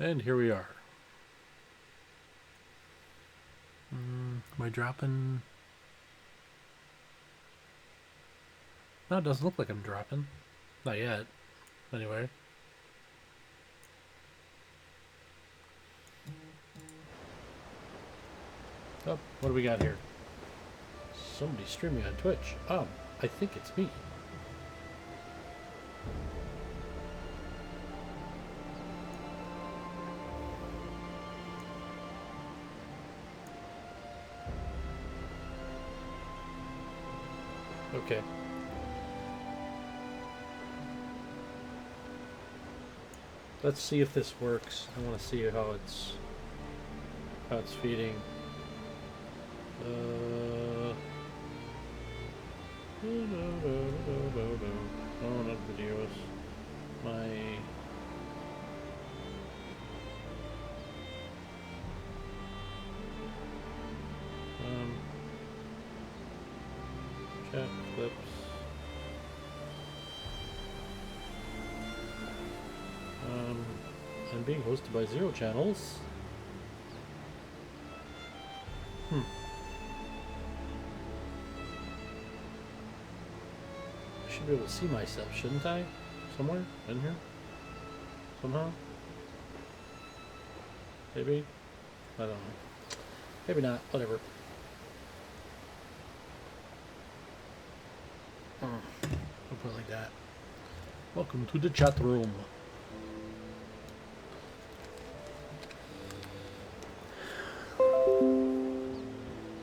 And here we are. Am I dropping? No, it doesn't look like I'm dropping. Not yet. Anyway. Oh, what do we got here? Somebody streaming on Twitch. I think it's me. Okay. Let's see if this works. I want to see how it's feeding. Oh, not videos. My chat clips. I'm being hosted by 0 channels. I should be able to see myself, shouldn't I? Somewhere in here? Somehow? Maybe? I don't know. Maybe not. Whatever. I'll put it like that. Welcome to the chat room.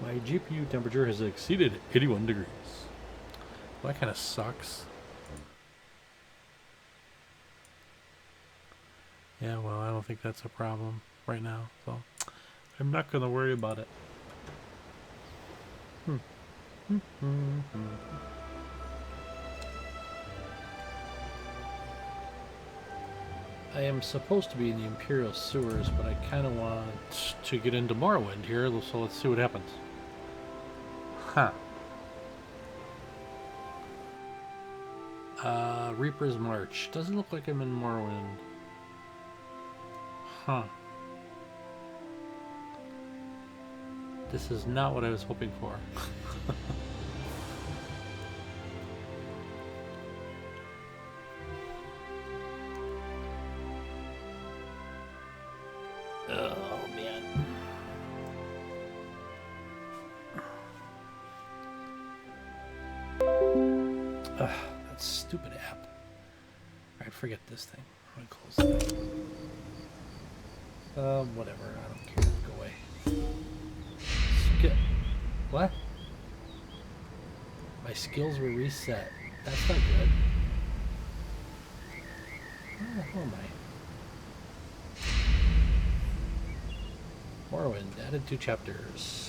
My GPU temperature has exceeded 81 degrees. Well, that kind of sucks. Yeah, well, I don't think that's a problem right now, so I'm not going to worry about it. I am supposed to be in the Imperial sewers, but I kind of want to get into Morrowind here, so let's see what happens. Huh. Reaper's March. Doesn't look like I'm in Morrowind. Huh. This is not what I was hoping for. Oh, man. Ugh, that stupid app. Alright, forget this thing. I'm gonna close that. Whatever. I don't care. Go away. What? My skills were reset. That's not good. Where the hell am I? Morrowind, added 2 chapters.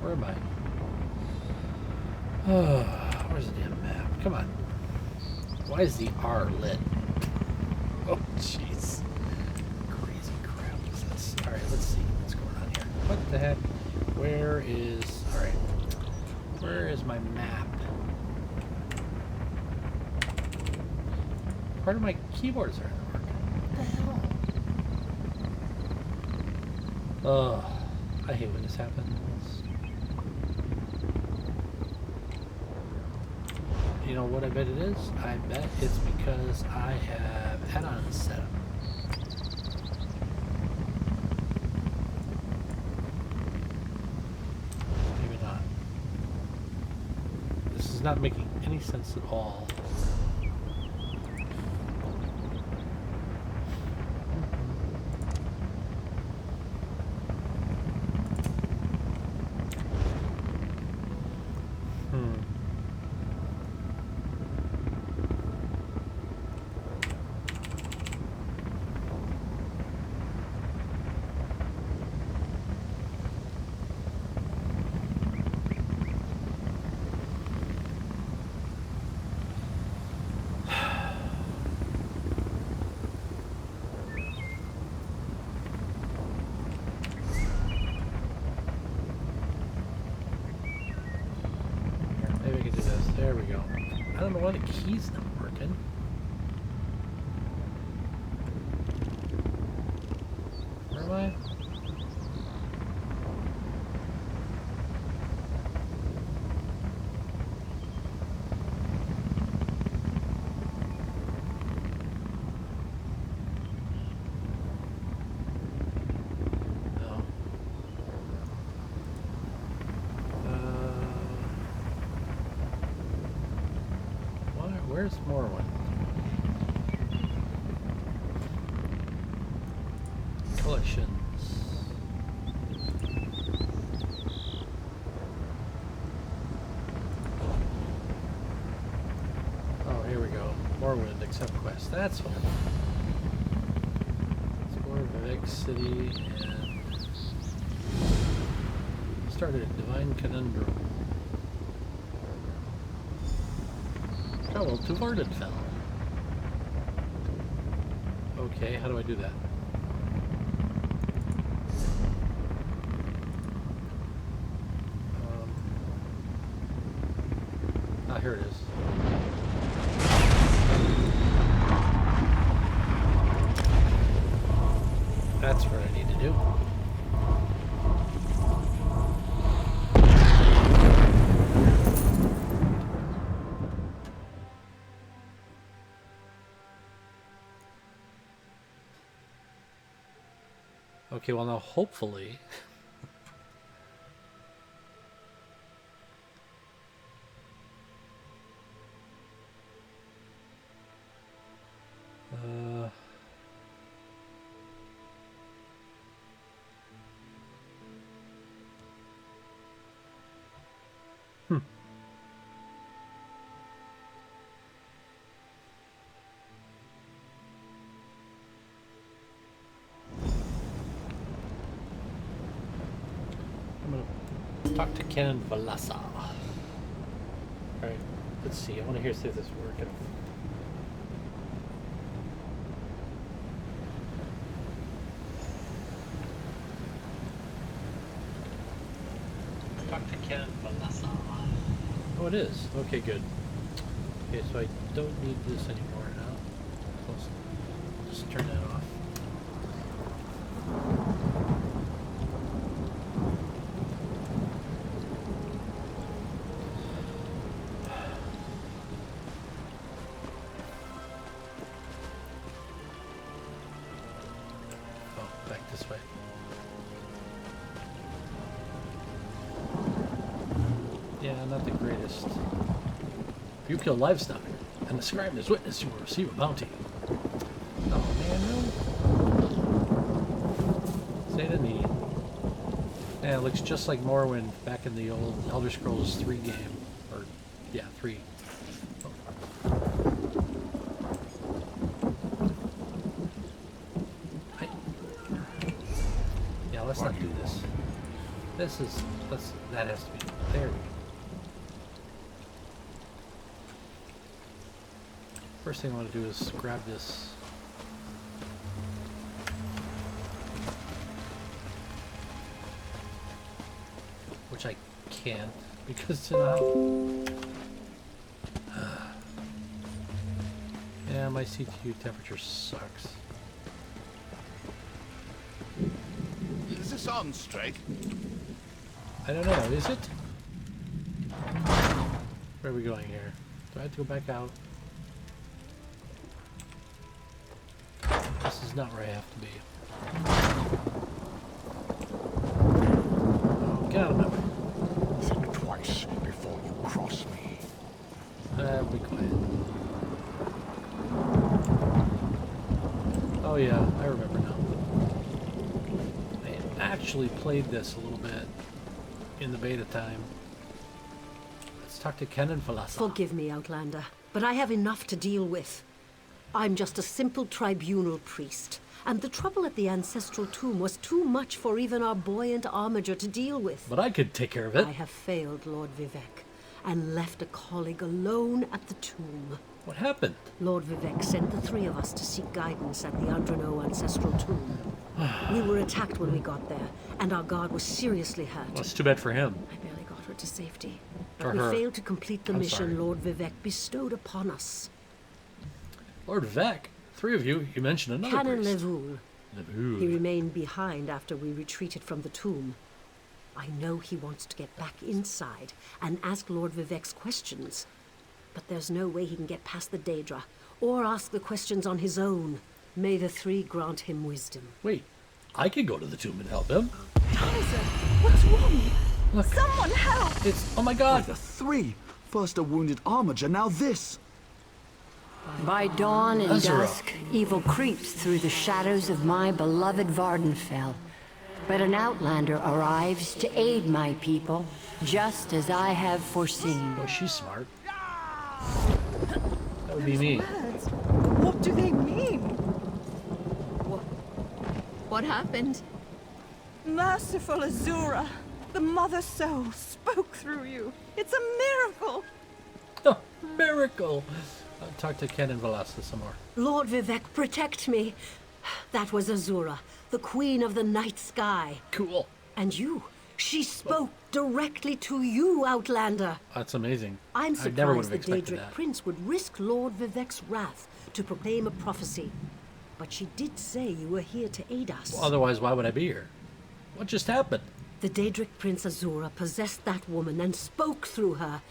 Where am I? Where's the damn map? Come on. Why is the R lit? Oh, jeez. Crazy crap is this. Alright, let's see what's going on here. What the heck? Where is... Alright. Where is my map? Part of my keyboards are not working. What the hell? Ugh. I hate when this happens. You know what I bet it is? I bet it's because I have add-ons set up. Maybe not. This is not making any sense at all. do this. There we go. I don't know why the key's not working. Where am I? Where's Morrowind? Collections. Oh, here we go. Morrowind, accept quest. That's what. Explore Vivek City and started a divine conundrum. Travel to Vardenfell. Okay, how do I do that? Here it is. That's what I need to do. Okay, well now hopefully talk to Ken Valasa. Alright, let's see. I want to hear see if this is working. Talk to Ken Valasa. Oh, it is. Okay, good. Okay, so I don't need this anymore now. I'll just turn that off. Not the greatest. If you kill livestock and describe as witness, you will receive a bounty. Oh man, really? Say to me. Yeah, it looks just like Morrowind back in the old Elder Scrolls 3 game. Or, yeah, 3. Yeah, let's not do this. That has to be. There we go. First thing I want to do is grab this. Which I can't because yeah, my CPU temperature sucks. Is this on straight? I don't know, is it? Where are we going here? Do I have to go back out? This is not where I have to be. Oh, get out of my way. Think twice before you cross me. Be quiet. Oh yeah, I remember now. I actually played this a little bit in the beta time. Let's talk to Ken and Falasa. Forgive me, Outlander, but I have enough to deal with. I'm just a simple tribunal priest, and the trouble at the ancestral tomb was too much for even our buoyant armiger to deal with. But I could take care of it. I have failed, Lord Vivek, and left a colleague alone at the tomb. What happened? Lord Vivek sent the three of us to seek guidance at the Andrano ancestral tomb. We were attacked when we got there, and our guard was seriously hurt. Well, it's too bad for him. I barely got her to safety. But we her. failed to complete the I'm mission sorry. Lord Vivek bestowed upon us. Lord Vec, 3 of you. You mentioned another Canon priest. Levoul. Levoul. He remained behind after we retreated from the tomb. I know he wants to get back inside and ask Lord Vivek's questions. But there's no way he can get past the Daedra, or ask the questions on his own. May the 3 grant him wisdom. Wait, I can go to the tomb and help him. Kaiser, what's wrong? Look. Someone help! It's, oh my By god. the 3! First a wounded armiger, now this! By dawn and Azura. dusk, evil creeps through the shadows of my beloved Vardenfell. But an outlander arrives to aid my people, just as I have foreseen. Oh, she's smart. That would be me. Words. What do they mean? What happened? Merciful Azura, the Mother Soul spoke through you. It's a miracle. Oh, miracle. I'll talk to Ken and Velasquez some more. Lord Vivek, protect me. That was Azura, the queen of the night sky. Cool. And you. She spoke directly to you, Outlander. That's amazing. I'm I never would surprised have the expected Daedric that. Prince would risk Lord Vivek's wrath to proclaim a prophecy. But she did say you were here to aid us. Well, otherwise, why would I be here? What just happened? The Daedric Prince Azura possessed that woman and spoke through her.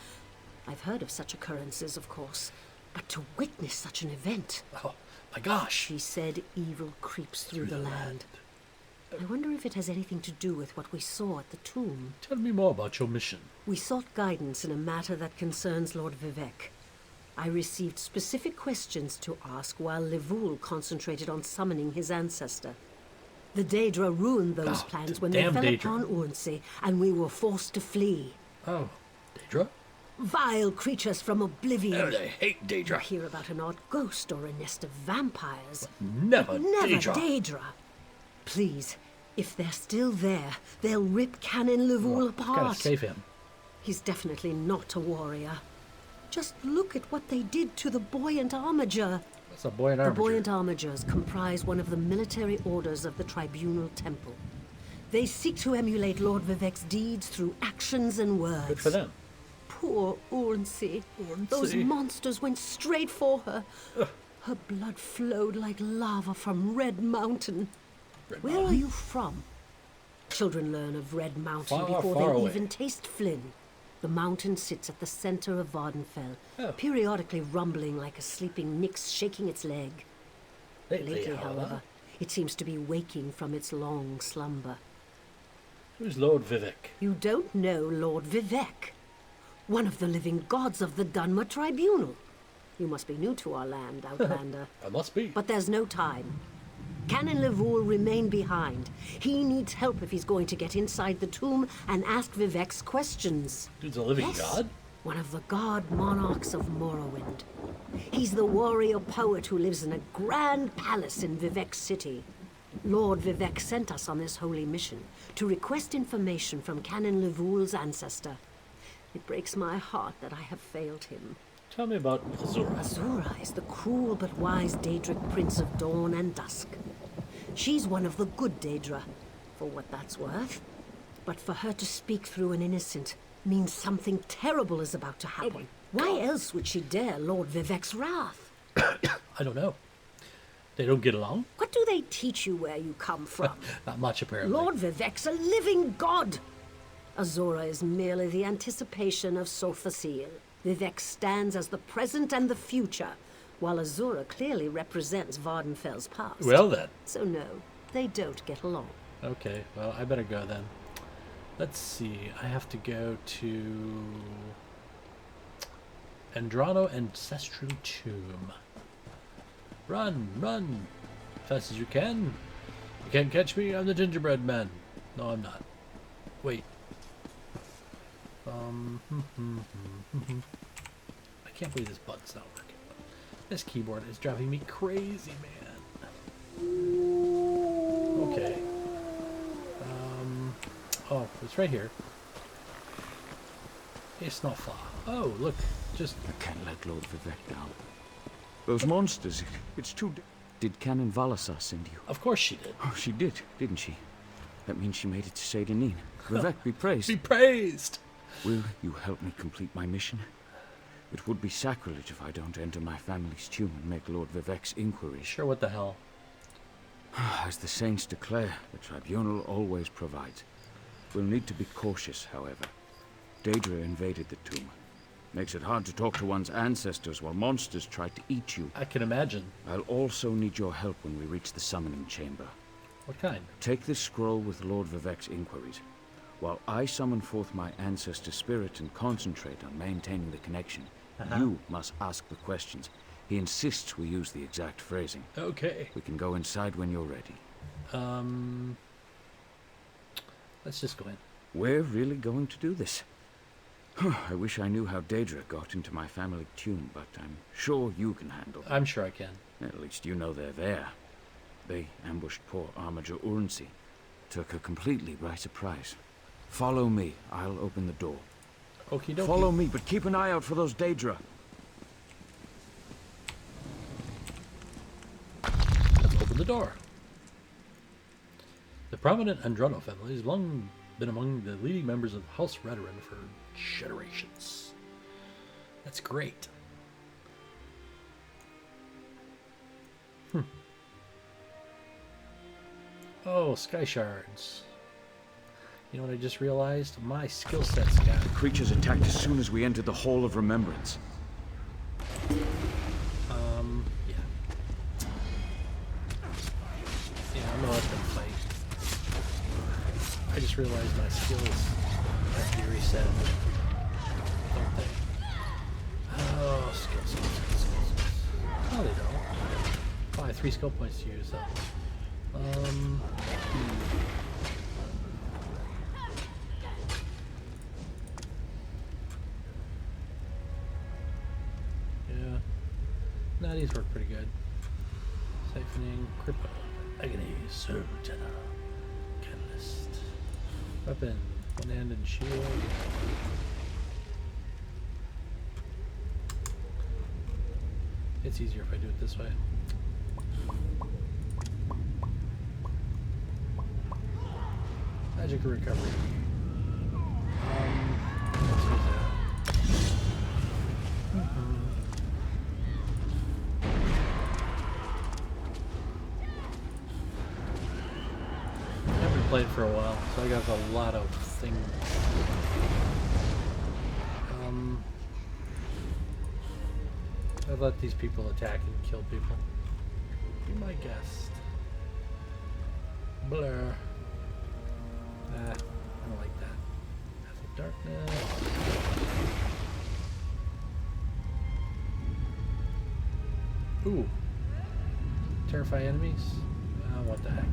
I've heard of such occurrences, of course. But to witness such an event... Oh, my gosh. She said evil creeps through the land. I wonder if it has anything to do with what we saw at the tomb. Tell me more about your mission. We sought guidance in a matter that concerns Lord Vivek. I received specific questions to ask while Levoul concentrated on summoning his ancestor. The Daedra ruined those Oh, plans the when they damn fell Daedra. upon Urnsey, and we were forced to flee. Oh, Daedra? Vile creatures from oblivion. Oh, I hate I Daedra. hear about an odd ghost or a nest of vampires. Never, Never Daedra. Daedra. Please, if they're still there, they'll rip Canon Levoul apart. Gotta save him. He's definitely not a warrior. Just look at what they did to the buoyant armiger. That's a boy in The armor. buoyant armigers comprise one of the military orders of the Tribunal Temple. They seek to emulate Lord Vivek's deeds through actions and words. Good for them. Poor Urnsey. Those Urnsey. monsters went straight for her. Her blood flowed like lava from Red Mountain. Where are you from? Children learn of Red Mountain Far, before far they away. even taste Flynn. The mountain sits at the center of Vardenfell, Oh. periodically rumbling like a sleeping Nyx shaking its leg. Lately, however, it seems to be waking from its long slumber. Who's Lord Vivek? You don't know Lord Vivek, one of the living gods of the Dunmer Tribunal. You must be new to our land, Outlander. I must be. But there's no time. Canon Levoul remain behind. He needs help if he's going to get inside the tomb and ask Vivek's questions. Dude's a living Yes, god? one of the god monarchs of Morrowind. He's the warrior poet who lives in a grand palace in Vivek City. Lord Vivek sent us on this holy mission to request information from Canon Levoul's ancestor. It breaks my heart that I have failed him. Tell me about Azura. Azura is the cruel but wise Daedric Prince of Dawn and Dusk. She's one of the good Daedra, for what that's worth. But for her to speak through an innocent means something terrible is about to happen. Why else would she dare Lord Vivek's wrath? I don't know. They don't get along? What do they teach you where you come from? Not much, apparently. Lord Vivek's a living god! Azura is merely the anticipation of Sothasil. Vivek stands as the present and the future, while Azura clearly represents Vardenfell's past. Well then. So no, they don't get along. Okay, well, I better go then. Let's see. I have to go to Andrano Ancestral Tomb. Run, run, fast as you can. You can't catch me. I'm the gingerbread man. No, I'm not. Wait. I can't believe this button's not working. This keyboard is driving me crazy, man. Okay. Oh, it's right here. It's not far. Oh, look, just I can't let Lord Vivek down. Those monsters, it's too... Did Canon Valasar send you? of course she did. Oh, she did, didn't she? That means she made it to Saint Denis. Vivek be praised. Be praised. Will you help me complete my mission? It would be sacrilege if I don't enter my family's tomb and make Lord Vivec's inquiries. Sure, what the hell? As the saints declare, the tribunal always provides. We'll need to be cautious, however. Daedra invaded the tomb. Makes it hard to talk to one's ancestors while monsters try to eat you. I can imagine. I'll also need your help when we reach the summoning chamber. What kind? Take this scroll with Lord Vivec's inquiries, while I summon forth my ancestor spirit and concentrate on maintaining the connection. You must ask the questions. He insists we use the exact phrasing. Okay. We can go inside when you're ready. Let's just go in. We're really going to do this. I wish I knew how Daedra got into my family tomb, but I'm sure you can handle it. I'm sure I can. At least you know they're there. They ambushed poor Armiger Urnsi. Took her completely by surprise. Follow me. I'll open the door. Okie dokie. Follow me, but keep an eye out for those Daedra. Let's open the door. The prominent Andrano family has long been among the leading members of House Redoran for generations. That's great. Oh, sky shards. You know what I just realized? My skill set's got... Creatures attacked as soon as we entered the Hall of Remembrance. Yeah. Yeah, I'm gonna let them fight. I just realized my skills have to be reset. Don't they? Oh, skills. No, they don't. 3 skill points to use, though. Yeah. Nah, these work pretty good. Siphoning, Crypto, Agony, Surgeon, Catalyst. Weapon, one-handed shield. It's easier if I do it this way. Magic recovery. Let's use that. I haven't played for a while, so I got a lot of things. I let these people attack and kill people. Be my guest. Blur. I don't like that. Path of darkness. Ooh. Terrify enemies? What the heck?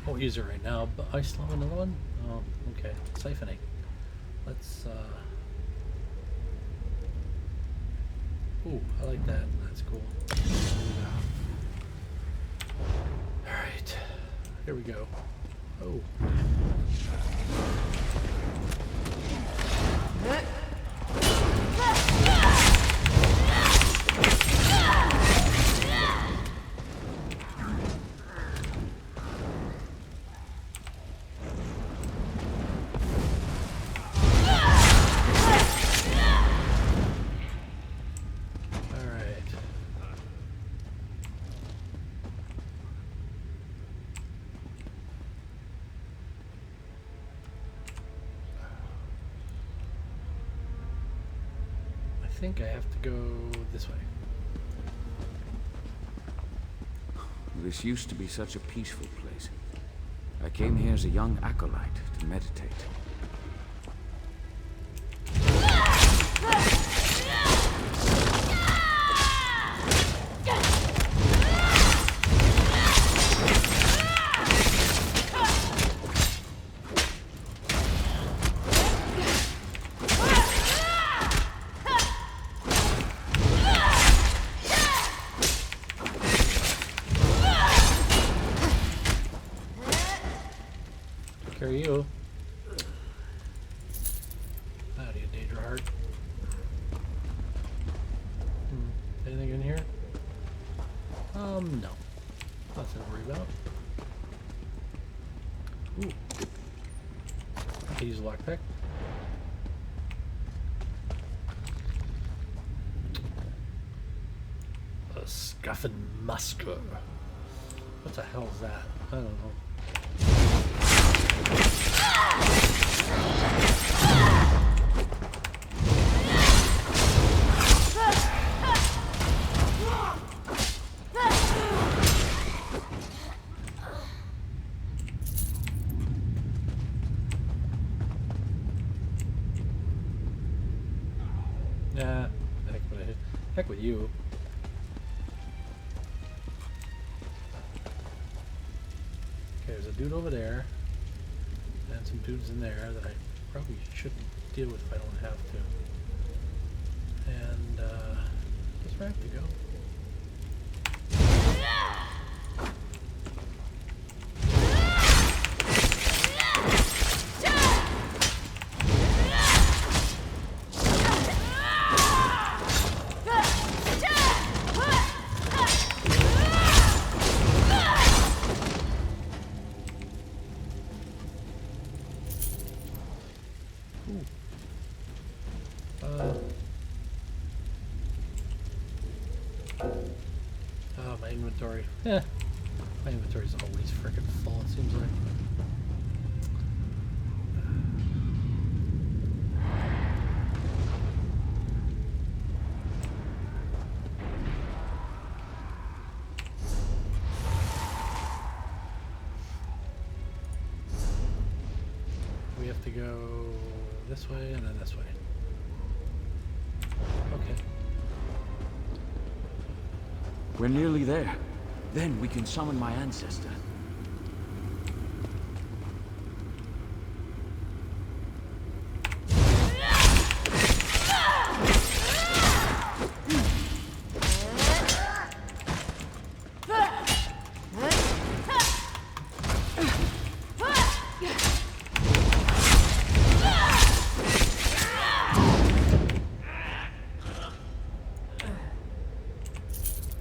I won't use it right now, but I still have another one? Oh, okay. Siphoning. Let's, Ooh, I like that. That's cool. Alright. Here we go. Oh. I think I have to go this way. This used to be such a peaceful place. I came here as a young acolyte to meditate. Carry you. Howdy, Daedra Heart. Anything in here? No. Nothing to worry about. Ooh. could use a lockpick. A scuffing musker. What the hell is that? I don't know. Nah, heck with you. Okay, there's a dude over there, and some dudes in there that I probably shouldn't deal with if I don't have to. And, that's where I have to go. Oh, my inventory. My inventory's always freaking full, it seems like. We have to go this way and then this way. Okay. We're nearly there. Then we can summon my ancestor.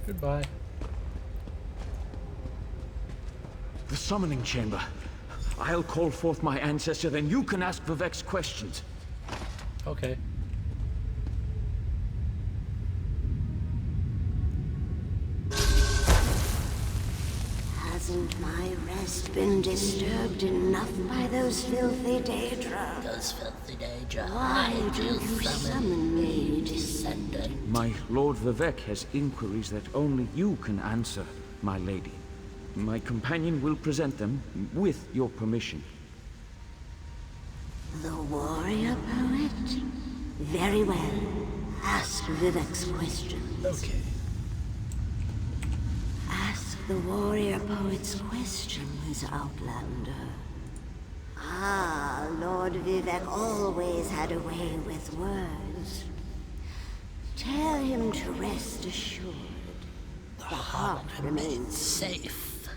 Goodbye. The summoning chamber. I'll call forth my ancestor, then you can ask Vivek's questions. Okay. Hasn't my rest been disturbed enough by those filthy Daedra? Those filthy Daedra. Why do you summon me, descendant? My Lord Vivek has inquiries that only you can answer, my lady. My companion will present them with your permission. The warrior poet? Very well. Ask Vivek's questions. Okay. Ask the warrior poet's questions, Outlander. Ah, Lord Vivek always had a way with words. Tell him to rest assured. The heart remains safe.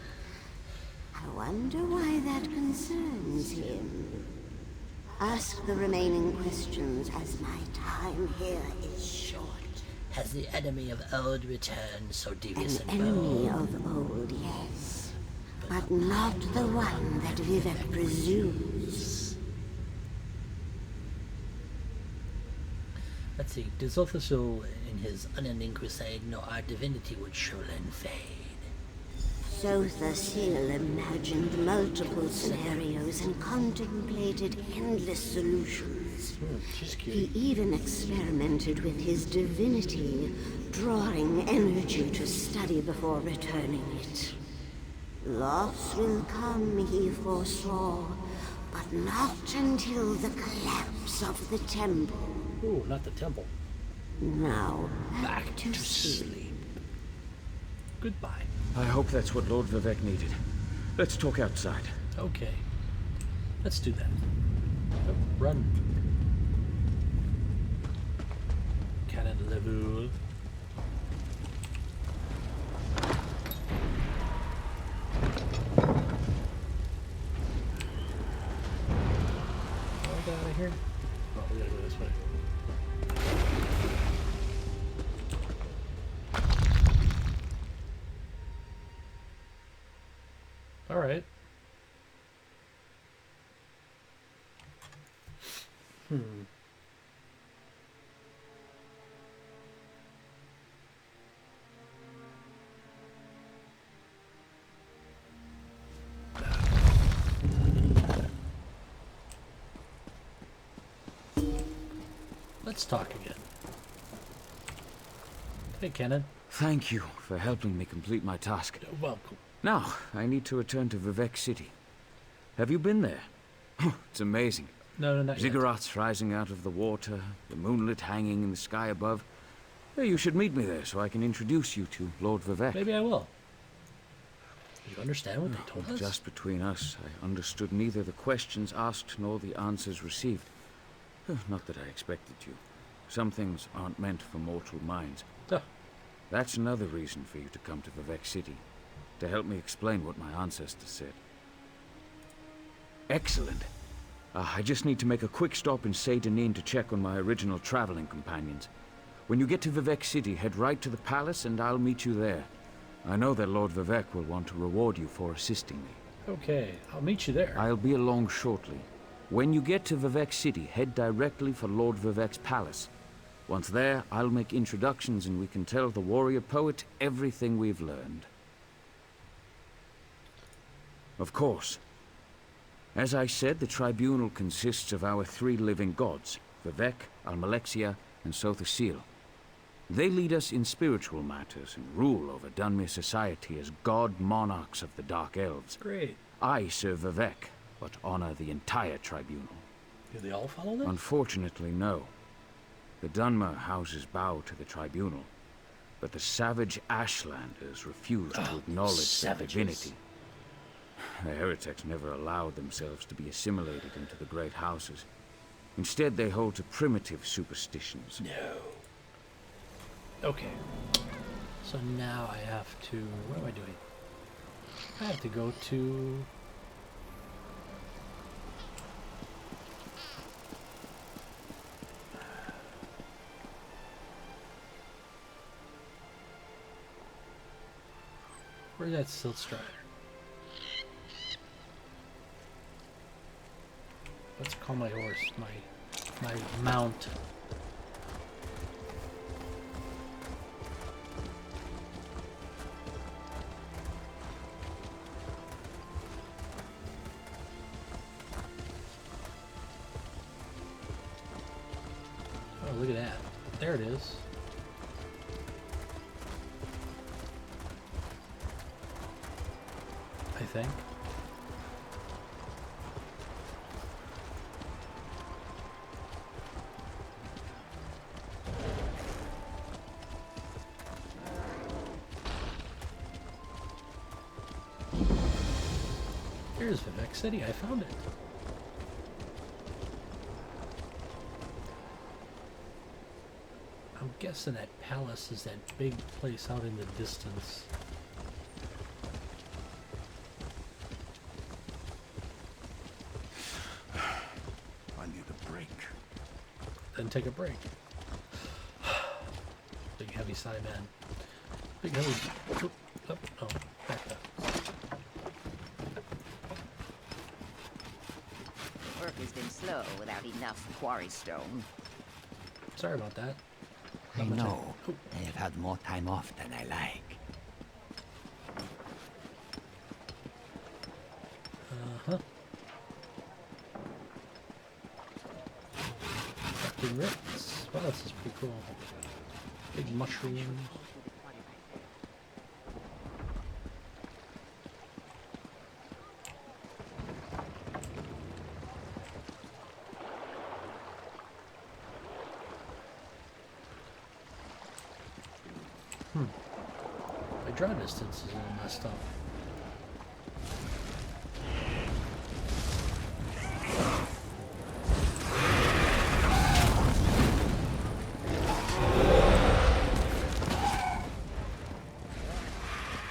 I wonder why that concerns him. Ask the remaining questions as my time here is short. Has the enemy of old returned so devious An and enemy bold? of old, yes. But not the one that Vivek presumes. Let's see. Does Zolthassil in his unending crusade know our divinity would shrivel and fade? Zothasil imagined multiple scenarios and contemplated endless solutions. She's He cute. even experimented with his divinity, drawing energy to study before returning it. Loss will come, he foresaw, but not until the collapse of the temple. Ooh, not the temple. Now, back to sleep. Goodbye. I hope that's what Lord Vivek needed. Let's talk outside. Okay. Let's do that. Oh, run. Cannon level. Get out of here. Oh, we gotta go this way. All right. Let's talk again. Hey, Kenan. Thank you for helping me complete my task. You're welcome. Now, I need to return to Vivek City. Have you been there? It's amazing. No, not yet. Ziggurats rising out of the water, the moonlit hanging in the sky above. Hey, you should meet me there so I can introduce you to Lord Vivek. Maybe I will. Do you understand what they told us? Just between us, I understood neither the questions asked nor the answers received. Not that I expected you. Some things aren't meant for mortal minds. Oh. That's another reason for you to come to Vivek City, to help me explain what my ancestors said. Excellent. I just need to make a quick stop in Seydanin to check on my original traveling companions. When you get to Vivek City, head right to the palace and I'll meet you there. I know that Lord Vivek will want to reward you for assisting me. Okay, I'll meet you there. I'll be along shortly. When you get to Vivek City, head directly for Lord Vivek's palace. Once there, I'll make introductions and we can tell the warrior poet everything we've learned. Of course. As I said, the tribunal consists of our 3 living gods, Vivek, Almalexia, and Sothasil. They lead us in spiritual matters and rule over Dunmere society as god monarchs of the Dark Elves. Great. I serve Vivek, but honor the entire tribunal. Do they all follow them? Unfortunately, no. The Dunmer houses bow to the tribunal, but the savage Ashlanders refuse to acknowledge their divinity. The heretics never allowed themselves to be assimilated into the great houses. Instead, they hold to primitive superstitions. No. Okay. So now I have to... What am I doing? I have to go to... Where's that Silt Strider? Let's call my horse, my mount. Oh, look at that. There it is. I think. Here's Vivek City. I found it. I'm guessing that palace is that big place out in the distance. I need a break. Then take a break. Big heavy sigh, man. Big heavy. Oh, oh, back up. Work has been slow without enough quarry stone. Sorry about that. I Not much know. Oh. I have had more time off than I like. Uh-huh. Captain Ritz. Wow, this is pretty cool. Big mushrooms. My draw distance is a little messed up.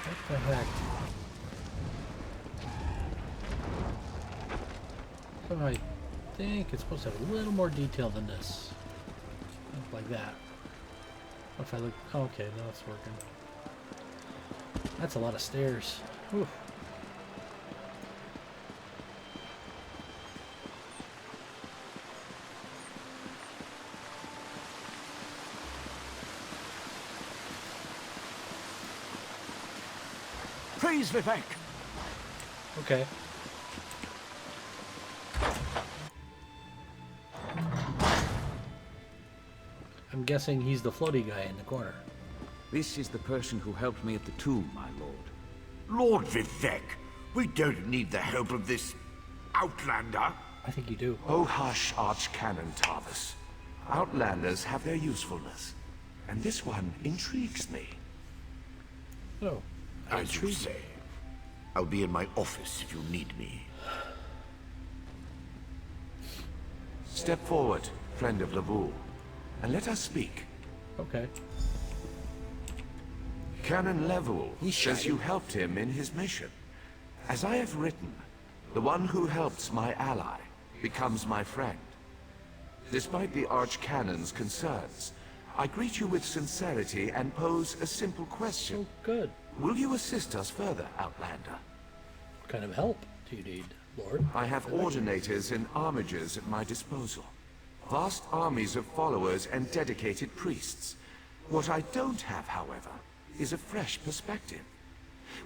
What the heck? So I think it's supposed to have a little more detail than this. Like that. What if I look... Oh, okay, now it's working. That's a lot of stairs. Whew. Praise Vivek! Okay. I'm guessing he's the floaty guy in the corner. This is the person who helped me at the tomb, my lord. Lord Vivek, we don't need the help of this outlander. I think you do. Oh hush, Archcanon Tarvis. Outlanders have their usefulness, and this one intrigues me. Oh, As you say, I'll be in my office if you need me. Step forward, friend of Lavul, and let us speak. okay. Canon Level says shy. you helped him in his mission. As I have written, the one who helps my ally becomes my friend. Despite the Archcanon's concerns, I greet you with sincerity and pose a simple question. Oh, good. Will you assist us further, Outlander? What kind of help do you need, Lord? I have ordinators and armigers at my disposal. Vast armies of followers and dedicated priests. What I don't have, however, is a fresh perspective.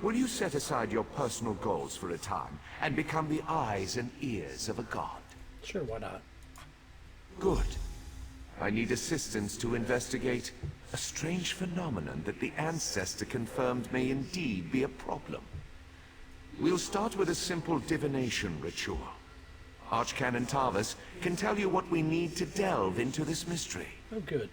Will you set aside your personal goals for a time and become the eyes and ears of a god? Sure, why not? Good. I need assistance to investigate a strange phenomenon that the Ancestor confirmed may indeed be a problem. We'll start with a simple divination ritual. Archcanon Tarvis can tell you what we need to delve into this mystery. Oh, good.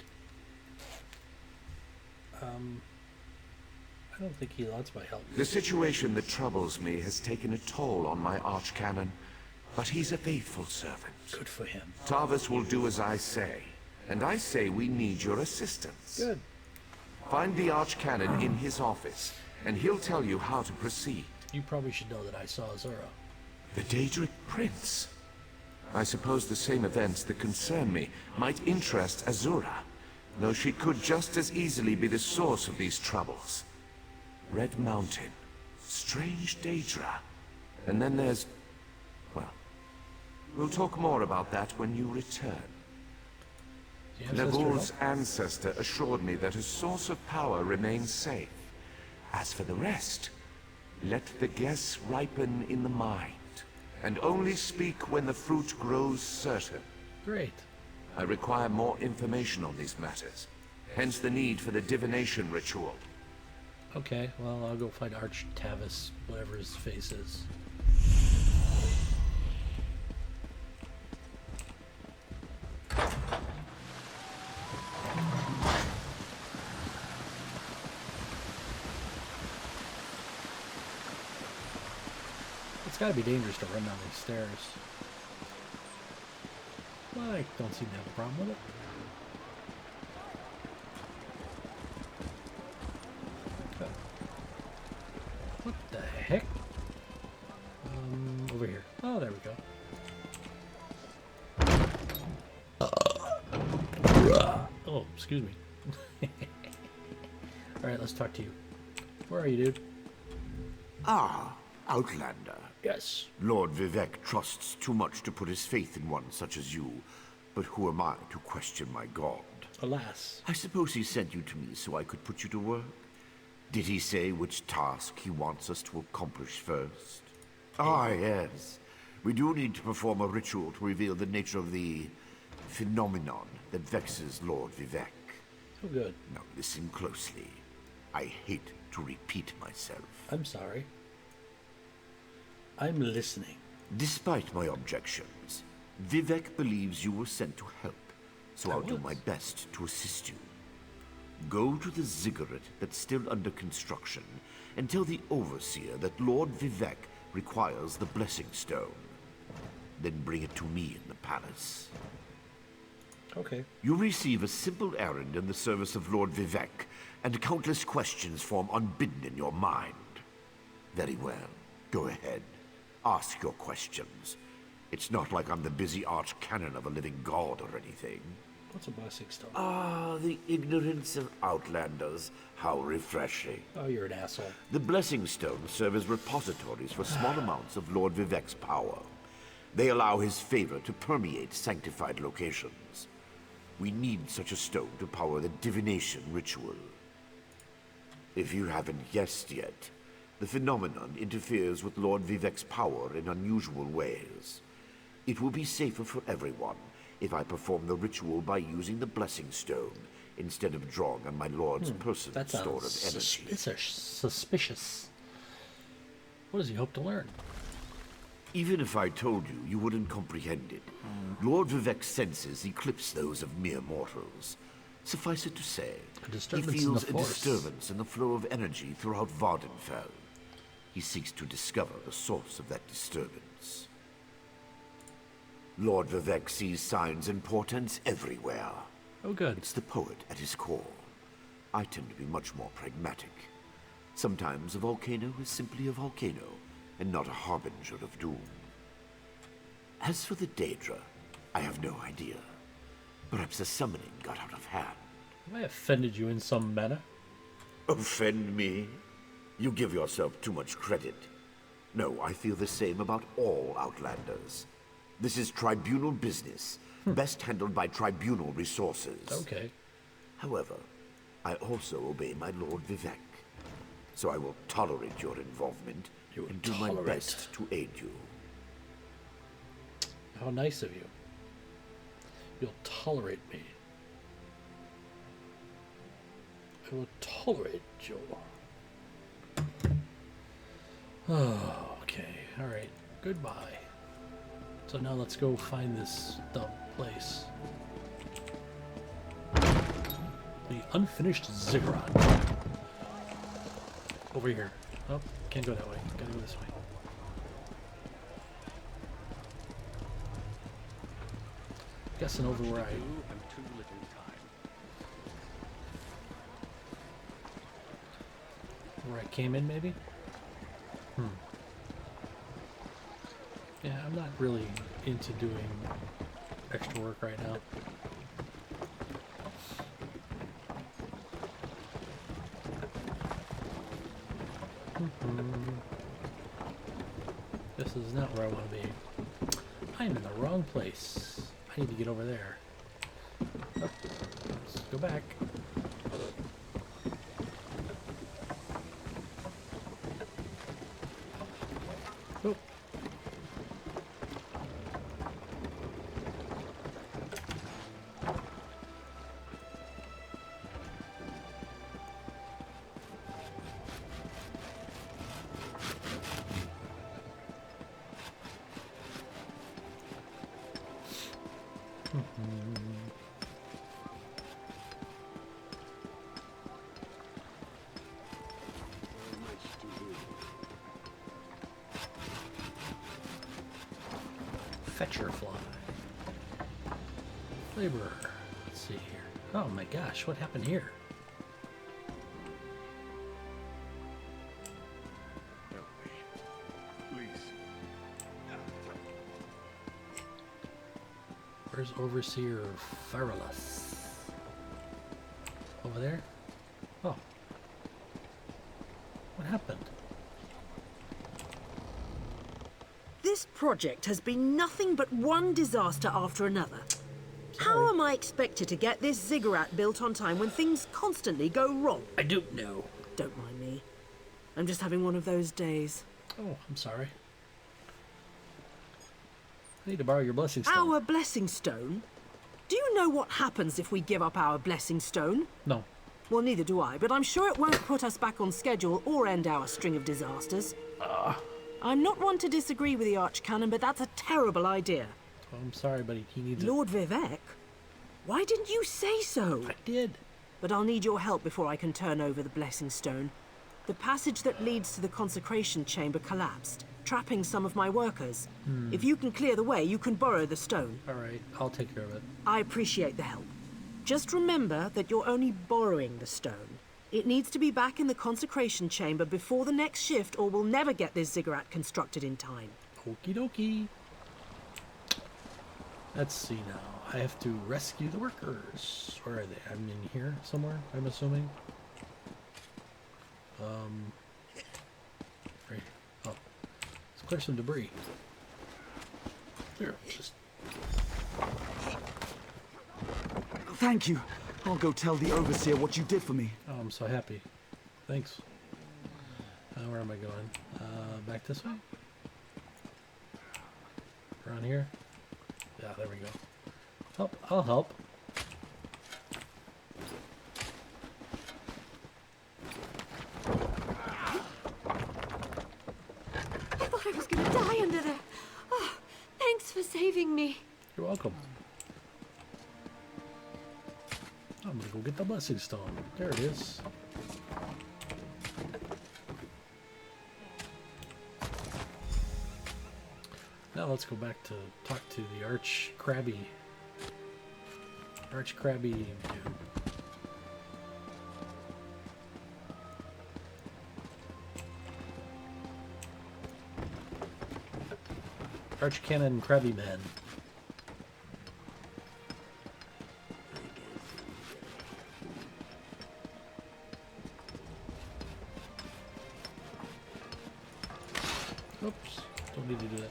I don't think he wants my help. The situation that troubles me has taken a toll on my Archcanon, but he's a faithful servant. Good for him. Tarvis will do as I say, and I say we need your assistance. Good. Find the Archcanon in his office, and he'll tell you how to proceed. You probably should know that I saw Azura. The Daedric Prince. I suppose the same events that concern me might interest Azura, though she could just as easily be the source of these troubles. Red Mountain, strange Daedra, and then there's... well, we'll talk more about that when you return. The ancestor Navul's help? ancestor assured me that a source of power remains safe. As for the rest, let the guess ripen in the mind, and only speak when the fruit grows certain. Great. I require more information on these matters, hence the need for the divination ritual. Okay, well, I'll go find Arch Tavis, whatever his face is. It's gotta be dangerous to run down these stairs. Well, I don't seem to have a problem with it. Okay. What the heck? Over here. Oh, there we go. Oh, excuse me. Alright, let's talk to you. Where are you, dude? Ah, Outlander. Yes. Lord Vivek trusts too much to put his faith in one such as you. But who am I to question my god? Alas. I suppose he sent you to me so I could put you to work? Did he say which task he wants us to accomplish first? Ah, yes. We do need to perform a ritual to reveal the nature of the phenomenon that vexes Lord Vivek. Oh, good. Now listen closely. I hate to repeat myself. I'm sorry. I'm listening. Despite my objections, Vivek believes you were sent to help, so I'll do my best to assist you. Go to the ziggurat that's still under construction and tell the overseer that Lord Vivek requires the blessing stone. Then bring it to me in the palace. Okay. You'll receive a simple errand in the service of Lord Vivek, and countless questions form unbidden in your mind. Very well. Go ahead. Ask your questions. It's not like I'm the busy archcanon of a living god or anything. What's a blessing stone? Ah, the ignorance of outlanders. How refreshing. Oh, you're an asshole. The blessing stones serve as repositories for small amounts of Lord Vivek's power. They allow his favor to permeate sanctified locations. We need such a stone to power the divination ritual. If you haven't guessed yet, the phenomenon interferes with Lord Vivek's power in unusual ways. It will be safer for everyone if I perform the ritual by using the Blessing Stone instead of drawing on my Lord's personal That store sounds of energy. suspicious. What does he hope to learn? Even if I told you, you wouldn't comprehend it. Lord Vivek's senses eclipse those of mere mortals. Suffice it to say, A he disturbance in feels the a force. disturbance in the flow of energy throughout Vardenfell. He seeks to discover the source of that disturbance. Lord Vivek sees signs and portents everywhere. Oh, good. It's the poet at his core. I tend to be much more pragmatic. Sometimes a volcano is simply a volcano, and not a harbinger of doom. As for the Daedra, I have no idea. Perhaps the summoning got out of hand. Have I offended you in some manner? Offend me? You give yourself too much credit. No, I feel the same about all Outlanders. This is tribunal business, best handled by tribunal resources. Okay. However, I also obey my Lord Vivek. So I will tolerate your involvement and do my best to aid you. How nice of you. You'll tolerate me. I will tolerate you. Oh, okay. Alright. Goodbye. So now let's go find this dumb place. The unfinished ziggurat. Over here. Oh, can't go that way. Gotta go this way. Guessing over where I came in, maybe? Yeah, I'm not really into doing extra work right now. This is not where I want to be. I'm in the wrong place. I need to get over there. Oh, let's go back. Oh. Fetcher fly. Laborer. Let's see here. Oh my gosh, what happened here? Where's Overseer Feralus? Over there? Oh. What happened? This project has been nothing but one disaster after another. How am I expected to get this ziggurat built on time when things constantly go wrong? I don't know. Don't mind me. I'm just having one of those days. Oh, I'm sorry. I need to borrow your blessing stone. Our blessing stone? Do you know what happens if we give up our blessing stone? No. Well, neither do I, but I'm sure it won't put us back on schedule or end our string of disasters. I'm not one to disagree with the Archcanon, but that's a terrible idea. Oh, I'm sorry, but he needs it. Lord Vivek? Why didn't you say so? I did. But I'll need your help before I can turn over the blessing stone. The passage that leads to the consecration chamber collapsed, trapping some of my workers. If you can clear the way, you can borrow the stone. All right, I'll take care of it. I appreciate the help. Just remember that you're only borrowing the stone. It needs to be back in the consecration chamber before the next shift, or we'll never get this ziggurat constructed in time. Okie dokie. Let's see now. I have to rescue the workers. Where are they? I'm in here somewhere, I'm assuming. Right. Oh. Let's clear some debris. Here, just... Thank you. I'll go tell the Overseer what you did for me. Oh, I'm so happy. Thanks. Where am I going? Back this way? Around here? Yeah, there we go. I'll help. I thought I was gonna die under there. Oh, thanks for saving me. You're welcome. I'm gonna go get the blessing stone. There it is. Now let's go back to talk to the Arch Crabby dude. Arch Cannon Crabby Man. Oops, don't need to do that.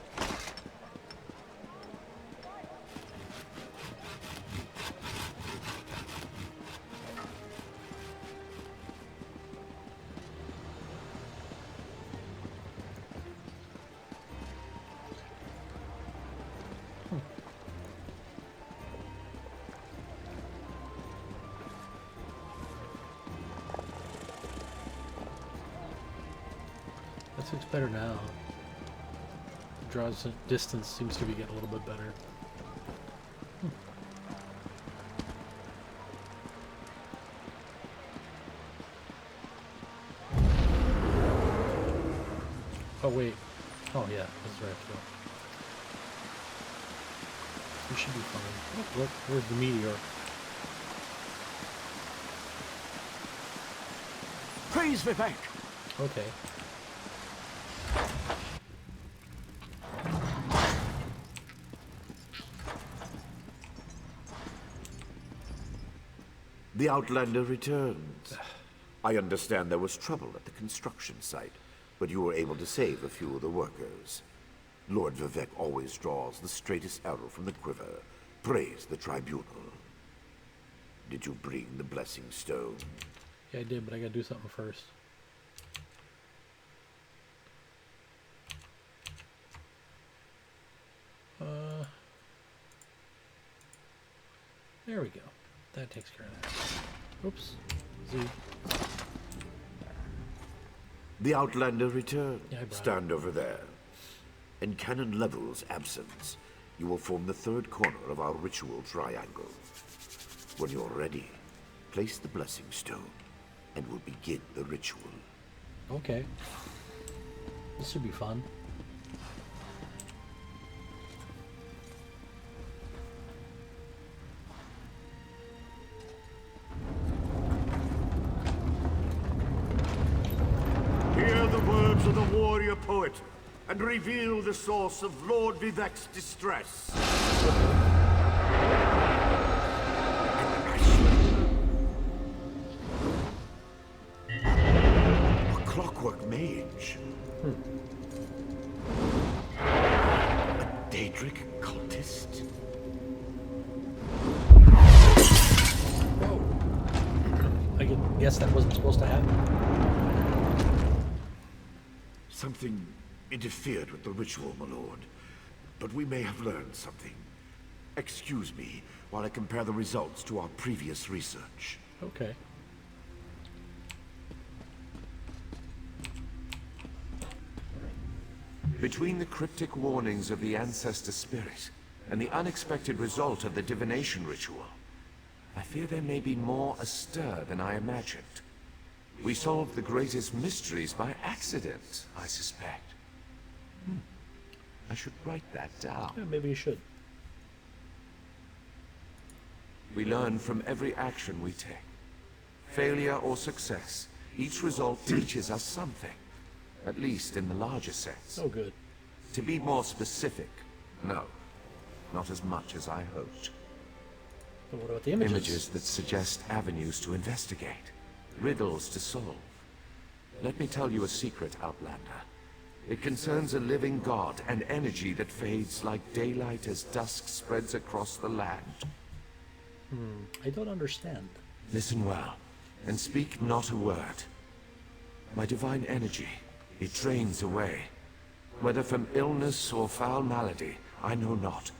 This looks better now. Draws distance seems to be getting a little bit better. Oh wait. Oh yeah, that's right. We should be fine. Oh, look, where's the meteor? Praise Vivek! Okay. The Outlander returns. I understand there was trouble at the construction site, but you were able to save a few of the workers. Lord Vivek always draws the straightest arrow from the quiver. Praise the tribunal. Did you bring the blessing stone? Yeah, I did, but I gotta do something first. There we go. That takes care of that. Oops. Z. The Outlander returns. Yeah, I brought Stand over there. In Canon Level's absence, you will form the third corner of our ritual triangle. When you're ready, place the blessing stone, and we'll begin the ritual. Okay. This should be fun. Hear the words of the warrior poet, and reveal the source of Lord Vivek's distress. A clockwork mage. A Daedric cultist. I guess that wasn't supposed to happen. Something interfered with the ritual, my lord. But we may have learned something. Excuse me while I compare the results to our previous research. Okay. Between the cryptic warnings of the ancestor spirit and the unexpected result of the divination ritual, I fear there may be more astir than I imagined. We solved the greatest mysteries by accident, I suspect. I should write that down. Yeah, maybe you should. We learn from every action we take. Failure or success, each result teaches us something. At least in the larger sense. Oh, good. To be more specific, no. Not as much as I hoped. But what about the images? Images that suggest avenues to investigate. Riddles to solve. Let me tell you a secret, Outlander. It concerns a living god, an energy that fades like daylight as dusk spreads across the land. I don't understand. Listen well, and speak not a word. My divine energy, it drains away. Whether from illness or foul malady, I know not.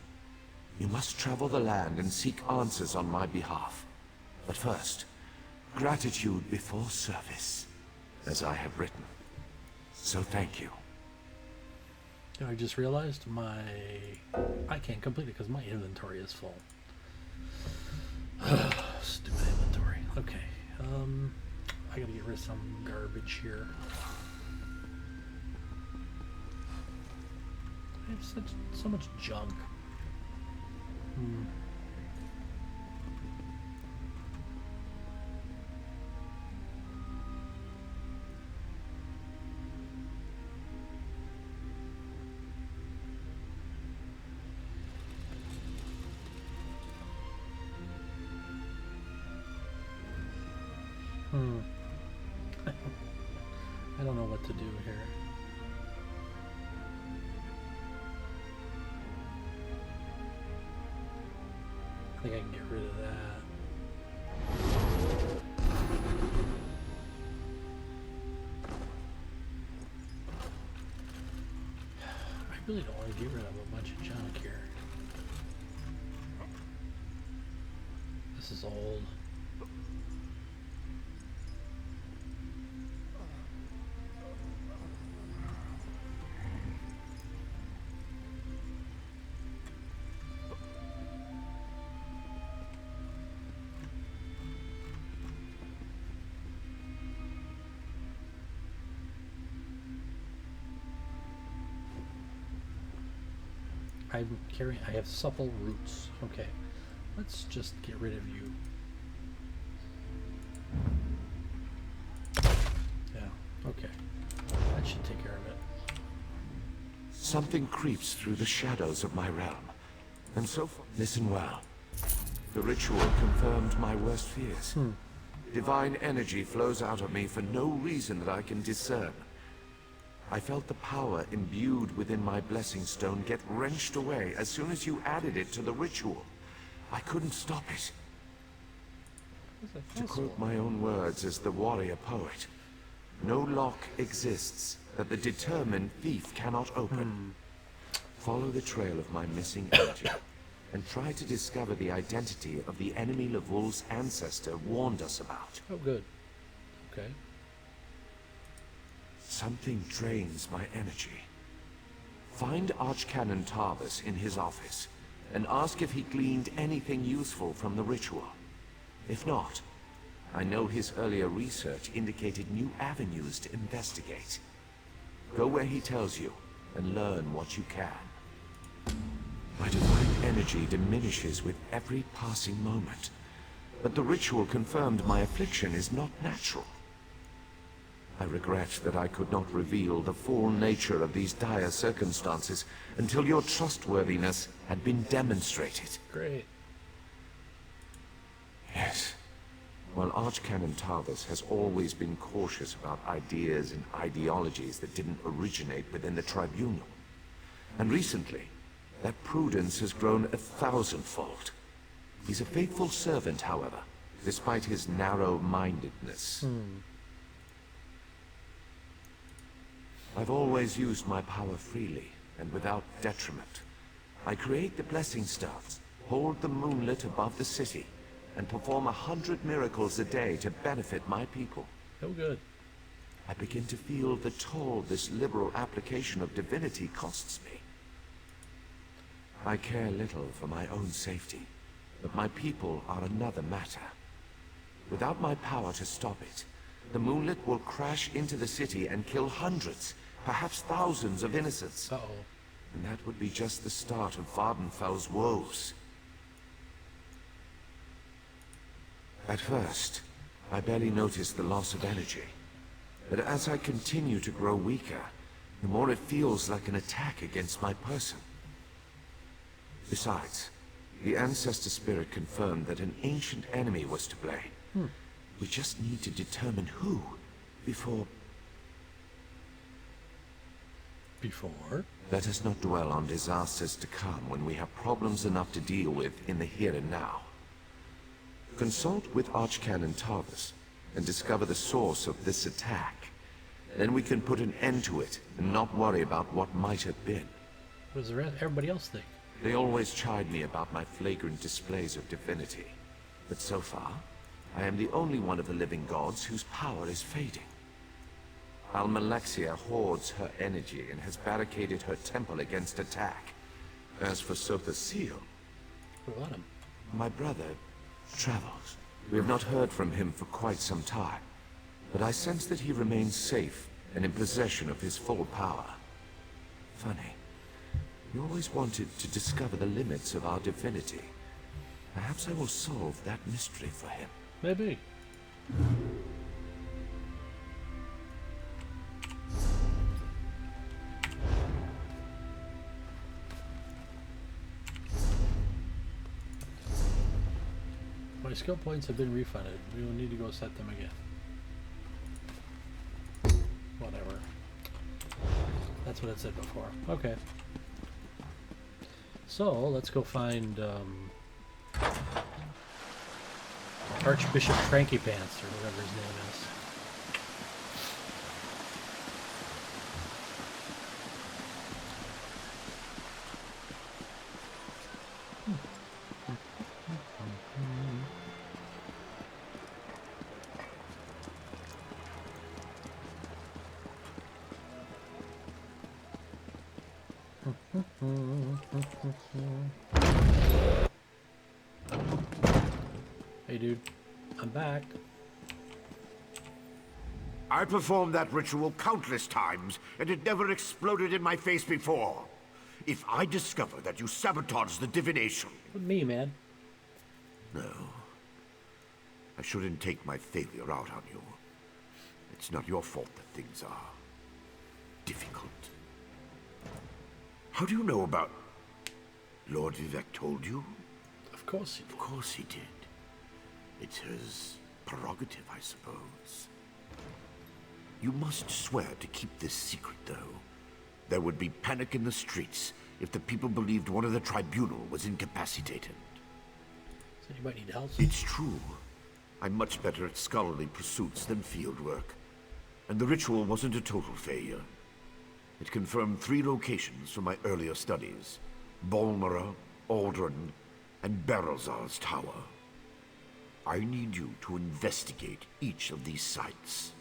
You must travel the land and seek answers on my behalf. But first, gratitude before service, as I have written. So thank you. I just realized I can't complete it because my inventory is full. Stupid inventory. Okay. I gotta get rid of some garbage here. I have so much junk. I don't know what to do here. I think I can get rid of that. I really don't want to get rid of a bunch of junk here. This is old. I have supple roots. Okay, let's just get rid of you. Yeah, okay. That should take care of it. Something creeps through the shadows of my realm. And so far, listen well. The ritual confirmed my worst fears. Divine energy flows out of me for no reason that I can discern. I felt the power imbued within my blessing stone get wrenched away as soon as you added it to the ritual. I couldn't stop it. To quote my own words as the warrior poet, no lock exists that the determined thief cannot open. Follow the trail of my missing energy and try to discover the identity of the enemy Lavul's ancestor warned us about. Oh, good. Okay. Something drains my energy. Find Archcanon Tarvis in his office and ask if he gleaned anything useful from the ritual. If not, I know his earlier research indicated new avenues to investigate. Go where he tells you and learn what you can. My divine energy diminishes with every passing moment, but the ritual confirmed my affliction is not natural. I regret that I could not reveal the full nature of these dire circumstances until your trustworthiness had been demonstrated. Great. Yes. While Archcanon Tarvis has always been cautious about ideas and ideologies that didn't originate within the Tribunal. And recently, that prudence has grown 1,000-fold. He's a faithful servant, however, despite his narrow-mindedness. I've always used my power freely and without detriment. I create the blessing stones, hold the moonlit above the city, and perform 100 miracles a day to benefit my people. Oh, good. I begin to feel the toll this liberal application of divinity costs me. I care little for my own safety, but my people are another matter. Without my power to stop it, the moonlit will crash into the city and kill hundreds, perhaps thousands of innocents. Uh-oh. And that would be just the start of Vardenfell's woes. At first, I barely noticed the loss of energy. But as I continue to grow weaker, the more it feels like an attack against my person. Besides, the Ancestor Spirit confirmed that an ancient enemy was to blame. We just need to determine who before... Let us not dwell on disasters to come when we have problems enough to deal with in the here and now. Consult with Archcanon Tarvis and discover the source of this attack. Then we can put an end to it and not worry about what might have been. What does everybody else think? They always chide me about my flagrant displays of divinity. But so far, I am the only one of the living gods whose power is fading. Almalexia hoards her energy and has barricaded her temple against attack. As for Sopa's seal, what about him? My brother travels. We have not heard from him for quite some time, but I sense that he remains safe and in possession of his full power. Funny. We always wanted to discover the limits of our divinity. Perhaps I will solve that mystery for him. Maybe. My skill points have been refunded. We will need to go set them again. Whatever. That's what it said before. Okay. So, let's go find Archbishop Tranky Pants, or whatever his name is. Hey dude, I'm back. I performed that ritual countless times, and it never exploded in my face before. If I discover that you sabotaged the divination... What me, man? No. I shouldn't take my failure out on you. It's not your fault that things are... difficult. How do you know about... Lord Vivec told you? Of course he did. Of course he did. It's his prerogative, I suppose. You must swear to keep this secret, though. There would be panic in the streets if the people believed one of the tribunal was incapacitated. So you might need help. It's true. I'm much better at scholarly pursuits than field work. And the ritual wasn't a total failure. It confirmed 3 locations from my earlier studies. Bolmora, Aldrin, and Barrelzar's Tower. I need you to investigate each of these sites.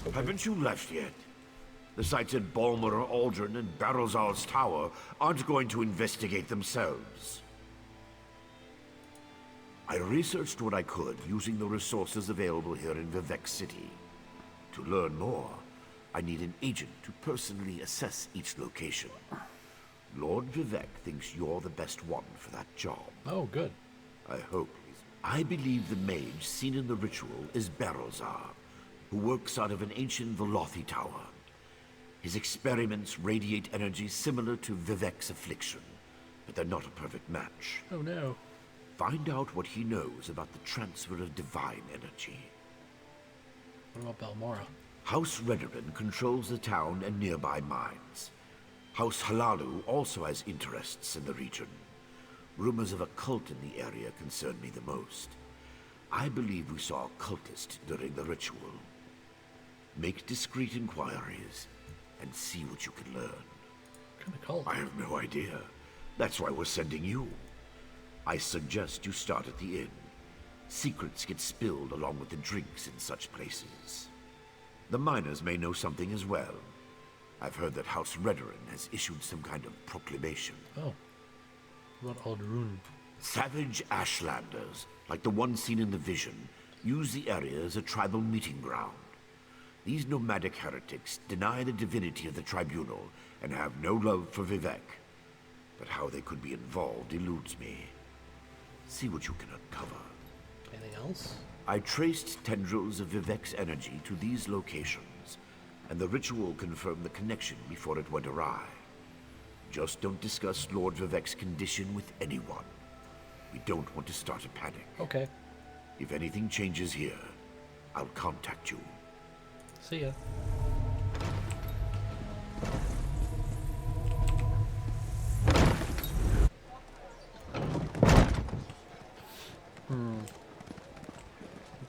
Okay. Haven't you left yet? The sites at Bolmora, Aldrin, and Barrelzar's Tower aren't going to investigate themselves. I researched what I could using the resources available here in Vivec City. To learn more, I need an agent to personally assess each location. Lord Vivec thinks you're the best one for that job. Oh, good. I hope. I believe the mage seen in the ritual is Barrelzar, who works out of an ancient Velothi tower. His experiments radiate energy similar to Vivec's affliction, but they're not a perfect match. Oh no. Find out what he knows about the transfer of divine energy. What about Balmora? House Redoran controls the town and nearby mines. House Halalu also has interests in the region. Rumors of a cult in the area concern me the most. I believe we saw a cultist during the ritual. Make discreet inquiries and see what you can learn. What kind of cult? I have no idea. That's why we're sending you. I suggest you start at the inn. Secrets get spilled along with the drinks in such places. The miners may know something as well. I've heard that House Redoran has issued some kind of proclamation. Oh. What about Aldrun? Savage Ashlanders, like the one seen in the vision, use the area as a tribal meeting ground. These nomadic heretics deny the divinity of the tribunal and have no love for Vivec. But how they could be involved eludes me. See what you can uncover. Anything else? I traced tendrils of Vivec's energy to these locations, and the ritual confirmed the connection before it went awry. Just don't discuss Lord Vivec's condition with anyone. We don't want to start a panic. Okay. If anything changes here, I'll contact you. See ya.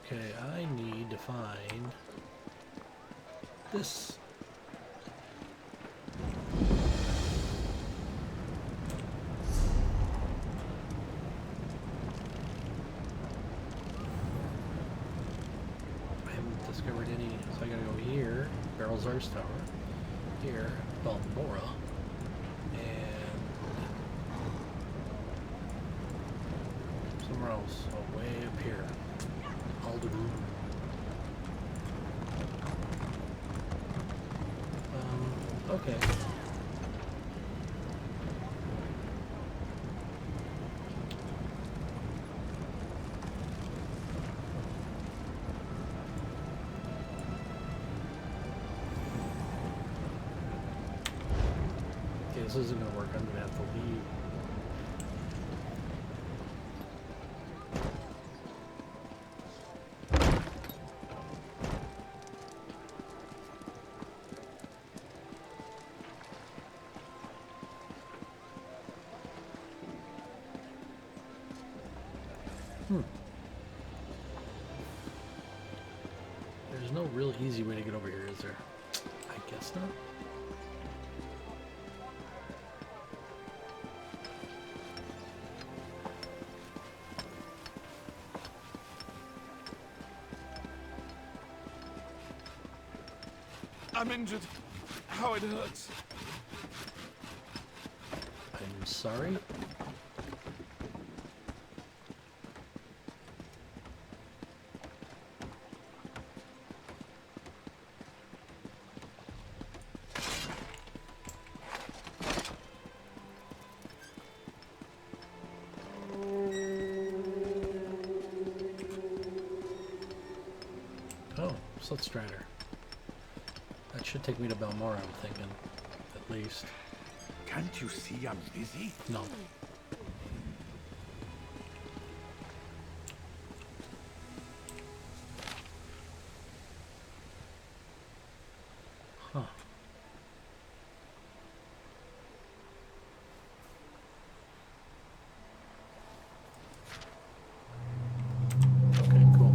Okay, I need to find this. Charles' Tower. Here, Balmora. And somewhere else. Oh, way up here. Alderoo. Okay. Okay, this isn't gonna work. I'm gonna have to leave. There's no real easy way to get over here, is there? I guess not. I'm injured. How it hurts. I'm sorry. Oh, Slitstrider. That should take me to Balmora, I'm thinking. At least. Can't you see I'm busy? No. Huh. Okay, cool.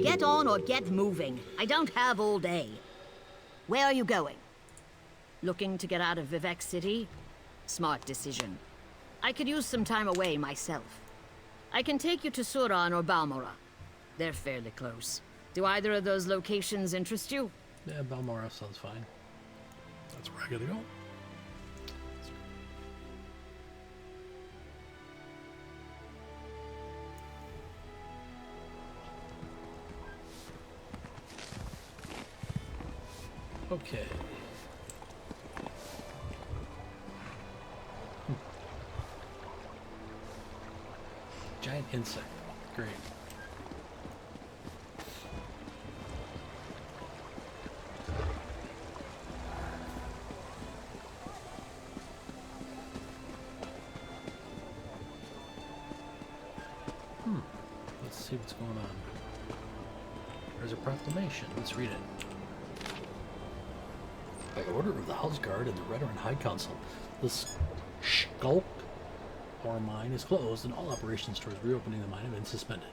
Get on or get moving. I don't have all day. Where are you going? Looking to get out of Vivec City? Smart decision. I could use some time away myself. I can take you to Suran or Balmora. They're fairly close. Do either of those locations interest you? Yeah, Balmora sounds fine. That's where I gotta go. Okay. Giant insect. Great. Let's see what's going on. There's a proclamation. Let's read it. By order of the House Guard and the Redoran High Council, this Skulk ore mine is closed and all operations towards reopening the mine have been suspended.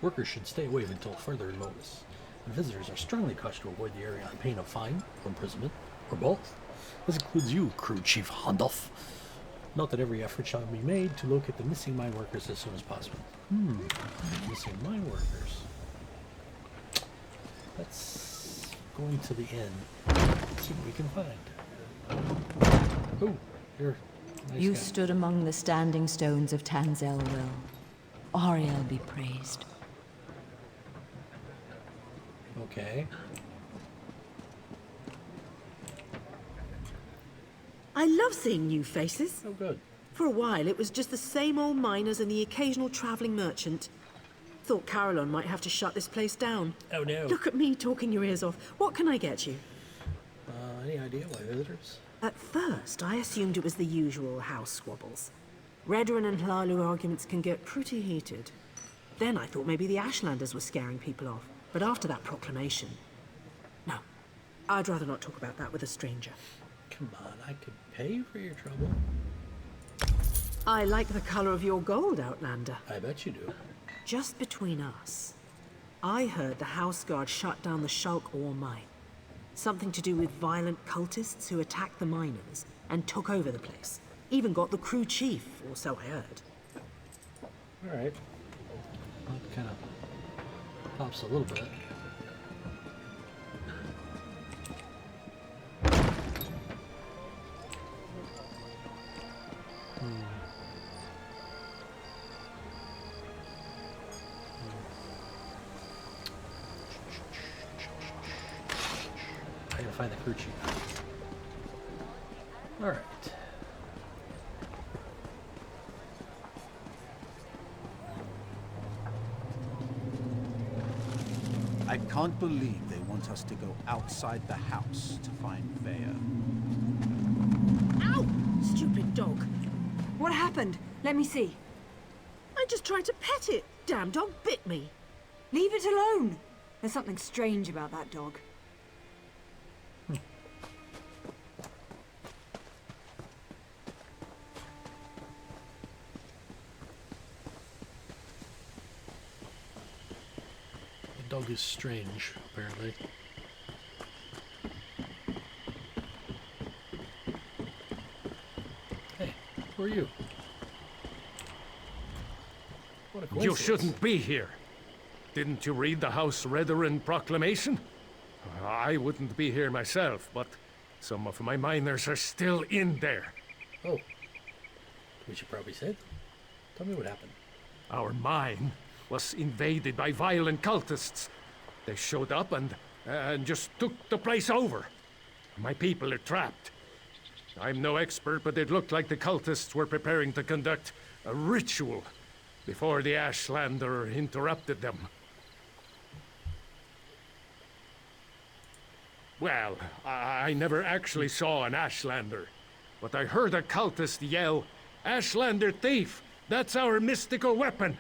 Workers should stay away until further notice. And visitors are strongly cautioned to avoid the area on pain of fine or imprisonment, or both. This includes you, Crew Chief Hondoff. Note that every effort shall be made to locate the missing mine workers as soon as possible. Missing mine workers. Let's go into the inn. See what we can find. Oh, you're a nice You guy. stood among the standing stones of Tanzel well. Ariel be praised. Okay. I love seeing new faces. Oh, good. For a while, it was just the same old miners and the occasional traveling merchant. Thought Carolyn might have to shut this place down. Oh, no. Look at me talking your ears off. What can I get you? Any idea why visitors? At first, I assumed it was the usual house squabbles. Redoran and Hlalu arguments can get pretty heated. Then I thought maybe the Ashlanders were scaring people off. But after that proclamation... No, I'd rather not talk about that with a stranger. Come on, I could pay you for your trouble. I like the color of your gold, Outlander. I bet you do. Just between us, I heard the House Guard shut down the Shulk ore mine. Something to do with violent cultists who attacked the miners and took over the place. Even got the crew chief, or so I heard. All right. It kind of pops a little bit. I gotta find the crew chief. All right. I can't believe they want us to go outside the house to find Vea. Ow! Stupid dog. What happened? Let me see. I just tried to pet it. Damn dog bit me. Leave it alone. There's something strange about that dog. The dog is strange, apparently. Hey, who are you? What a You coincidence. shouldn't be here. Didn't you read the House Redoran proclamation? I wouldn't be here myself, but some of my miners are still in there. Oh. We should probably say. Tell me what happened. Our mine was invaded by violent cultists. They showed up and just took the place over. My people are trapped. I'm no expert, but it looked like the cultists were preparing to conduct a ritual before the Ashlander interrupted them. Well, I never actually saw an Ashlander, but I heard a cultist yell, "Ashlander thief! That's our mystical weapon!"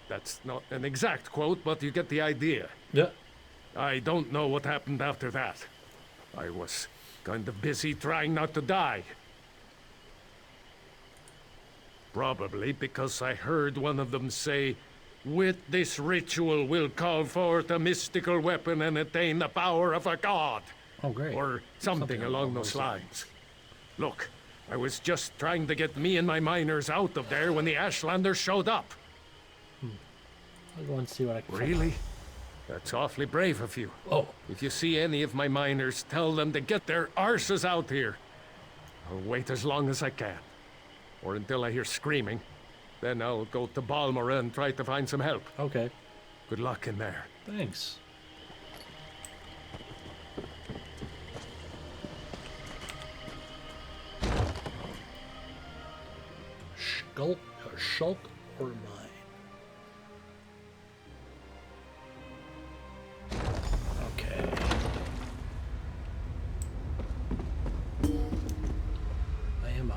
That's not an exact quote, but you get the idea. Yeah. I don't know what happened after that. I was kind of busy trying not to die. Probably because I heard one of them say, "With this ritual we'll call forth a mystical weapon and attain the power of a god." Oh, great. Or something along those lines. Look, I was just trying to get me and my miners out of there when the Ashlander showed up. I'll go and see what I can Really? That's awfully brave of you. Oh. If you see any of my miners, tell them to get their arses out here. I'll wait as long as I can. Or until I hear screaming. Then I'll go to Balmora and try to find some help. Okay. Good luck in there. Thanks. Shulk or mine? Okay. I am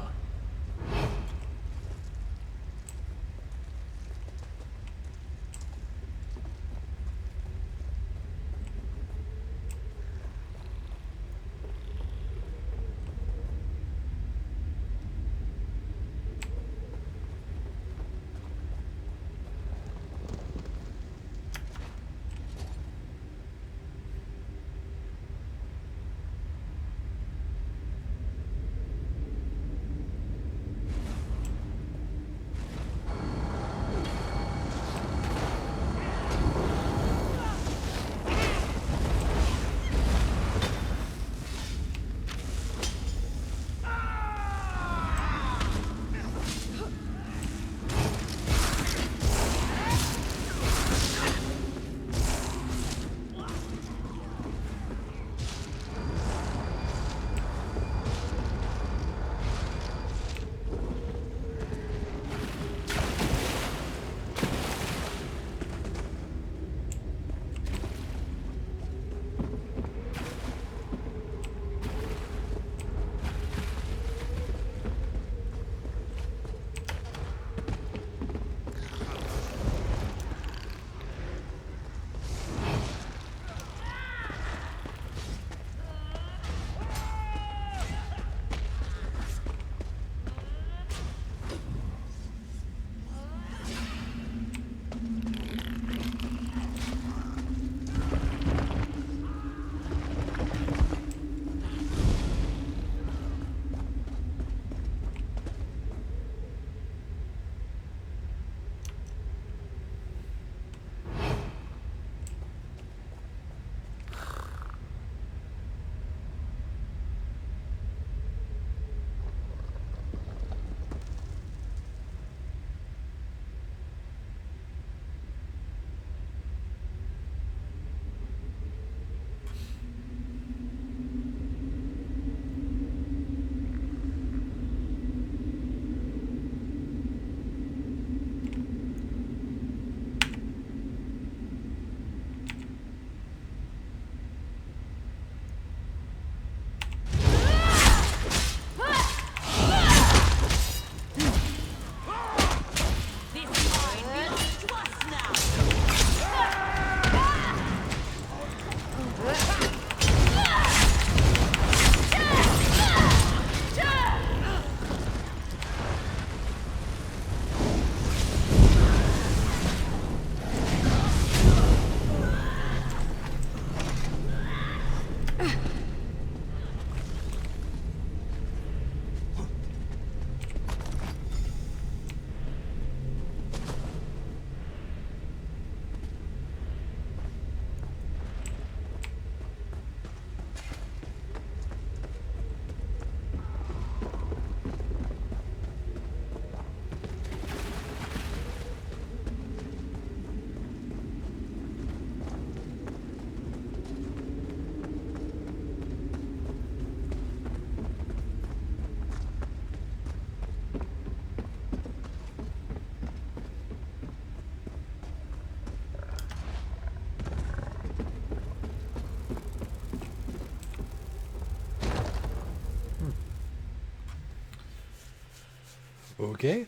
Okay.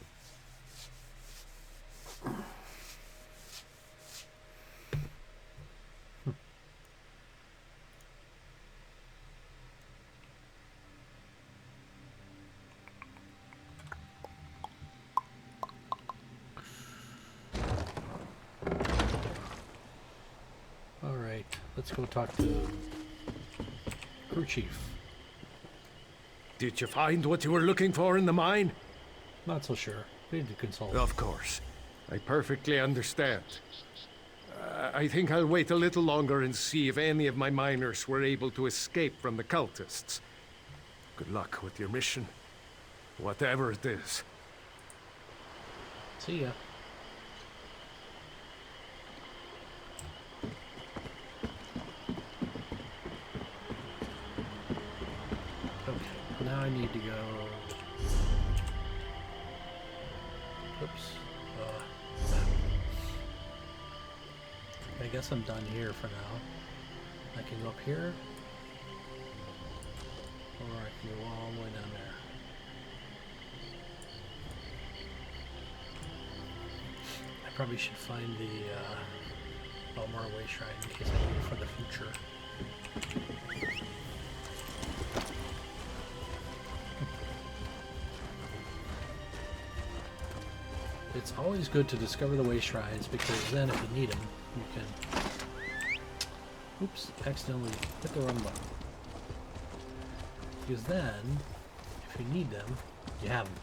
All right, let's go talk to crew chief. Did you find what you were looking for in the mine? Not so sure. We need to consult. Of course. I perfectly understand. I think I'll wait a little longer and see if any of my miners were able to escape from the cultists. Good luck with your mission. Whatever it is. See ya. Okay, now I need to go. Oops. I guess I'm done here for now. I can go up here, or I can go all the way down there. I probably should find the Morrowind shrine in case I need it for the future. It's always good to discover the way shrines because then if you need them, you can... Oops, accidentally hit the wrong button. Because then, if you need them, you have them.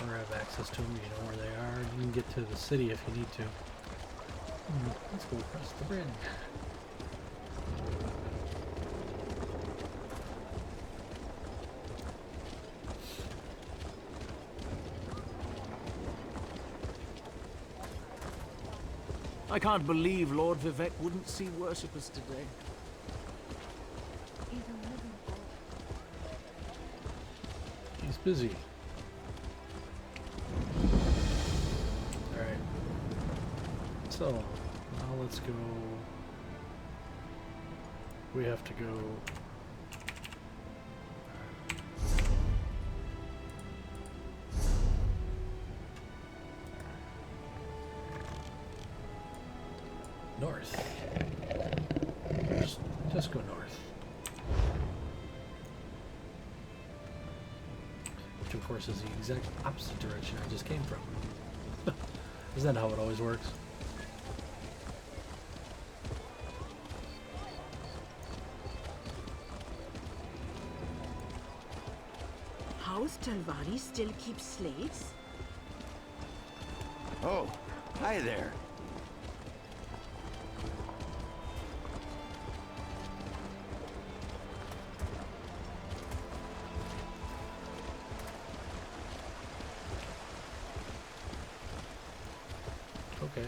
Or have access to them, you know where they are. You can get to the city if you need to. Let's go across the bridge. I can't believe Lord Vivek wouldn't see worshippers today. He's busy. Alright. So, now let's go... We have to go... north. Just go north. Which of course is the exact opposite direction I just came from. Isn't that how it always works? House Talvari still keeps slaves? Oh, hi there. Okay.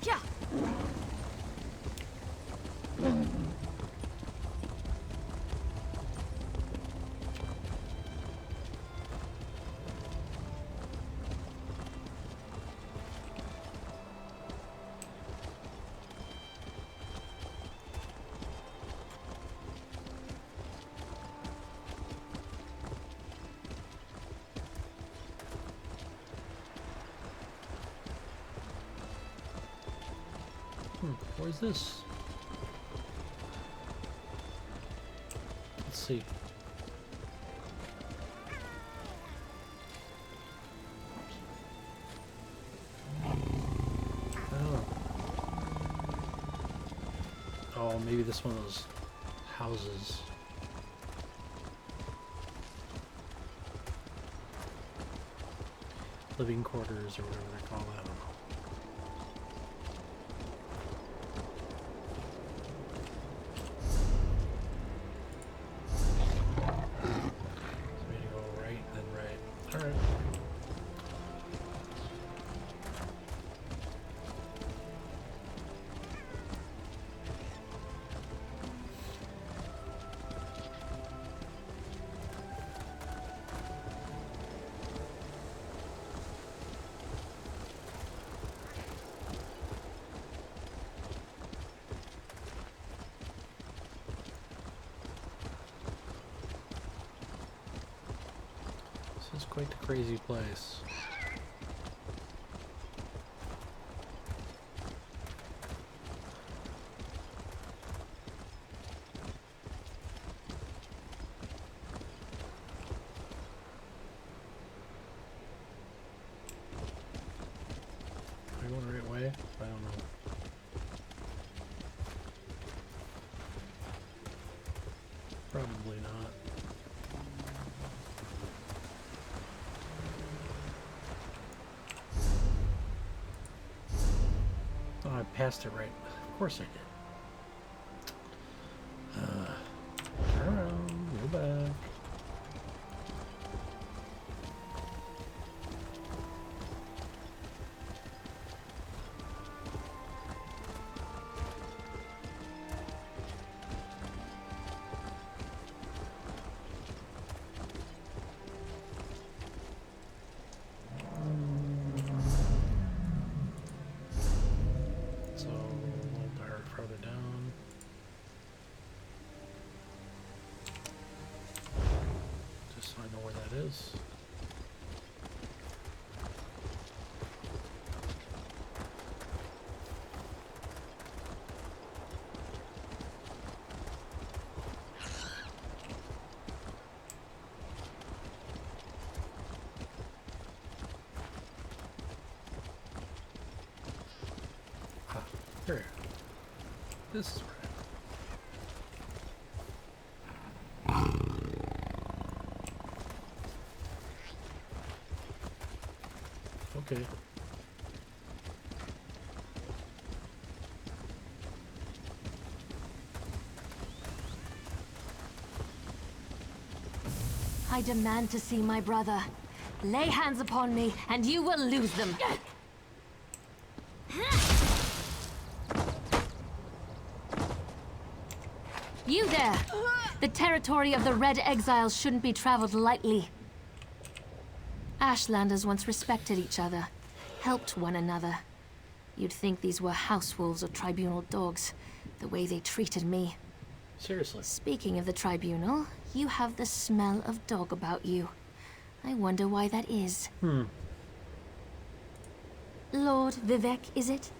Yeah. Where's this? Let's see. Oh. Oh, maybe this one of those houses. Living quarters or whatever they call that. I don't know. This is quite the crazy place. Am I going the right way? I don't know. Probably not. Oh, I passed it right. Of course I did. Turn around, go back. Is. Ah, here. This is right. Okay. I demand to see my brother. Lay hands upon me, and you will lose them. You there! The territory of the Red Exiles shouldn't be traveled lightly. Ashlanders once respected each other, helped one another. You'd think these were house wolves or tribunal dogs, the way they treated me. Seriously. Speaking of the tribunal, you have the smell of dog about you. I wonder why that is. Lord Vivec, is it?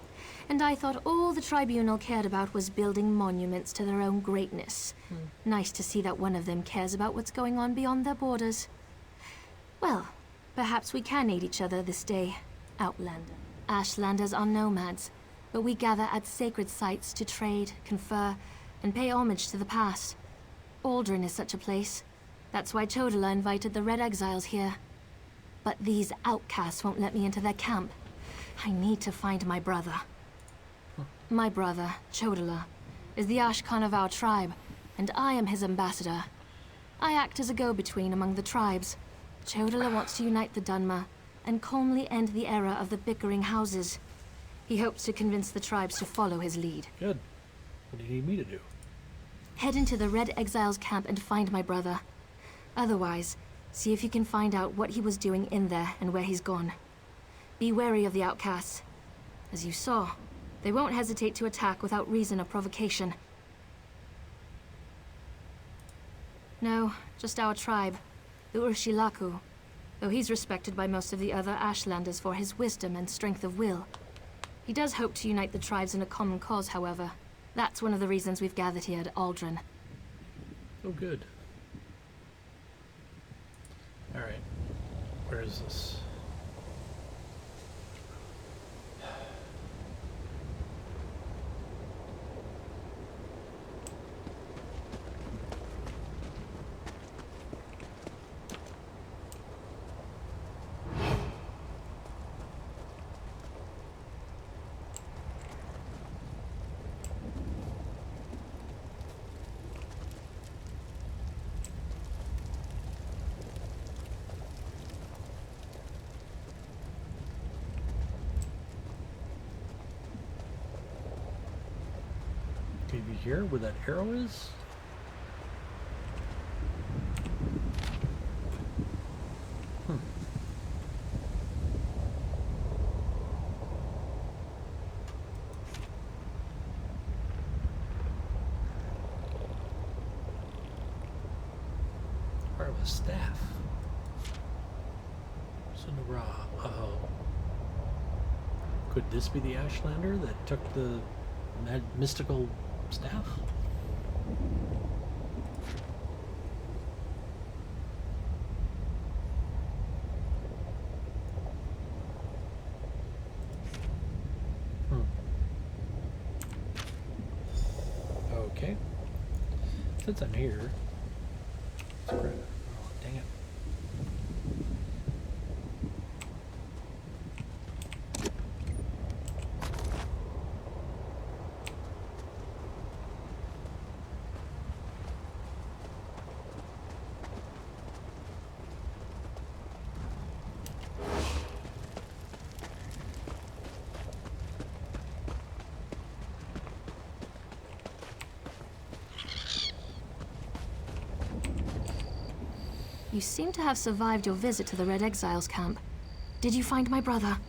And I thought all the tribunal cared about was building monuments to their own greatness. Nice to see that one of them cares about what's going on beyond their borders. Well, perhaps we can aid each other this day, Outlander. Ashlanders are nomads, but we gather at sacred sites to trade, confer, and pay homage to the past. Aldrin is such a place. That's why Chodala invited the Red Exiles here. But these outcasts won't let me into their camp. I need to find my brother. My brother, Chodala, is the Ashkan of our tribe, and I am his ambassador. I act as a go-between among the tribes. Chodala wants to unite the Dunmer and calmly end the era of the bickering houses. He hopes to convince the tribes to follow his lead. Good. What do you need me to do? Head into the Red Exiles camp and find my brother. Otherwise, see if you can find out what he was doing in there and where he's gone. Be wary of the outcasts. As you saw, they won't hesitate to attack without reason or provocation. No, just our tribe, the Urshilaku, though he's respected by most of the other Ashlanders for his wisdom and strength of will. He does hope to unite the tribes in a common cause, however. That's one of the reasons we've gathered here at Aldrin. Oh, good. Alright. Where is this? Maybe here, where that arrow is? Part of a staff. Sunra. Uh-oh. Could this be the Ashlander that took the mystical staff? Okay. Since I'm here, let's grab it. Oh, dang it. You seem to have survived your visit to the Red Exiles camp. Did you find my brother?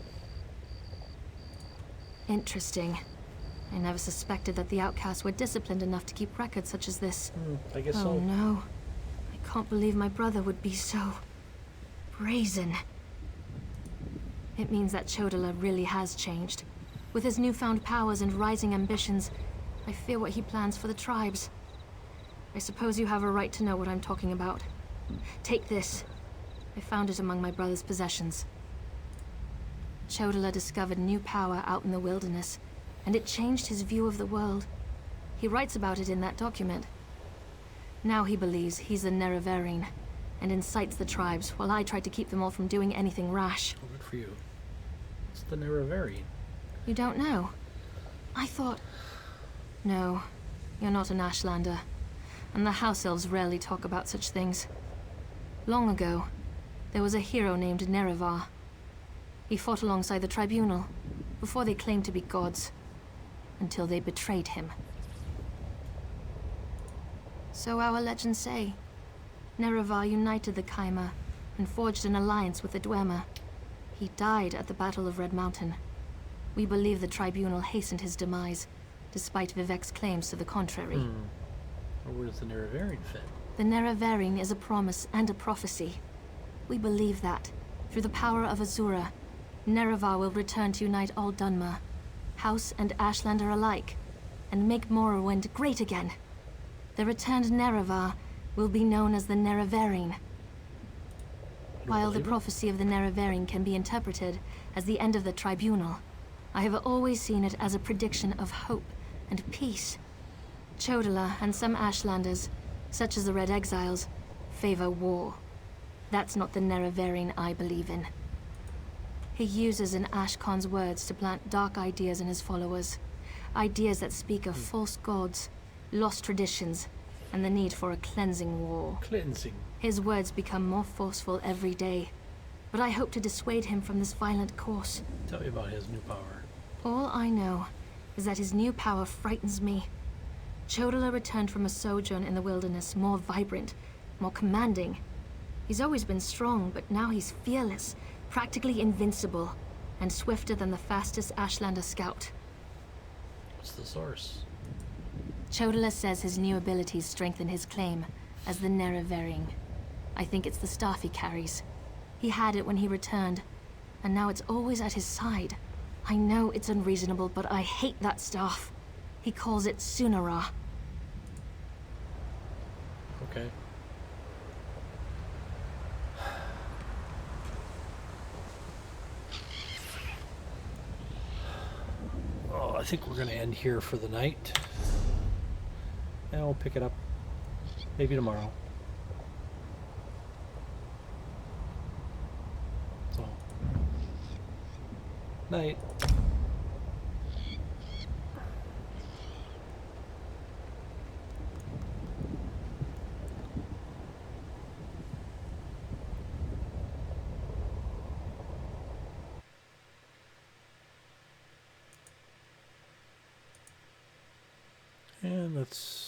Interesting. I never suspected that the outcasts were disciplined enough to keep records such as this. I guess oh, so. Oh no. I can't believe my brother would be so... brazen. It means that Chodala really has changed. With his newfound powers and rising ambitions, I fear what he plans for the tribes. I suppose you have a right to know what I'm talking about. Take this. I found it among my brother's possessions. Chodala discovered new power out in the wilderness, and it changed his view of the world. He writes about it in that document. Now he believes he's the Nerevarine, and incites the tribes, while I try to keep them all from doing anything rash. Oh, good for you. It's the Nerevarine. You don't know? I thought... No, you're not an Ashlander, and the House Elves rarely talk about such things. Long ago, there was a hero named Nerevar. He fought alongside the Tribunal, before they claimed to be gods, until they betrayed him. So our legends say. Nerevar united the Kaima, and forged an alliance with the Dwemer. He died at the Battle of Red Mountain. We believe the Tribunal hastened his demise, despite Vivek's claims to the contrary. Where does the Nerevarine fit? The Nerevarine is a promise and a prophecy. We believe that, through the power of Azura, Nerevar will return to unite all Dunmer, House and Ashlander alike, and make Morrowind great again. The returned Nerevar will be known as the Nerevarine. While the prophecy of the Nerevarine can be interpreted as the end of the Tribunal, I have always seen it as a prediction of hope and peace. Chodala and some Ashlanders, such as the Red Exiles, favor war. That's not the Nerevarine I believe in. He uses an Ashkon's words to plant dark ideas in his followers. Ideas that speak of false gods, lost traditions, and the need for a cleansing war. Cleansing. His words become more forceful every day, but I hope to dissuade him from this violent course. Tell me about his new power. All I know is that his new power frightens me. Chodala returned from a sojourn in the wilderness more vibrant, more commanding. He's always been strong, but now he's fearless, practically invincible, and swifter than the fastest Ashlander scout. What's the source? Chodala says his new abilities strengthen his claim as the Nerevarine. I think it's the staff he carries. He had it when he returned, and now it's always at his side. I know it's unreasonable, but I hate that staff. He calls it Sunara. Okay. Oh, I think we're going to end here for the night. And we'll pick it up maybe tomorrow. So, night. And let's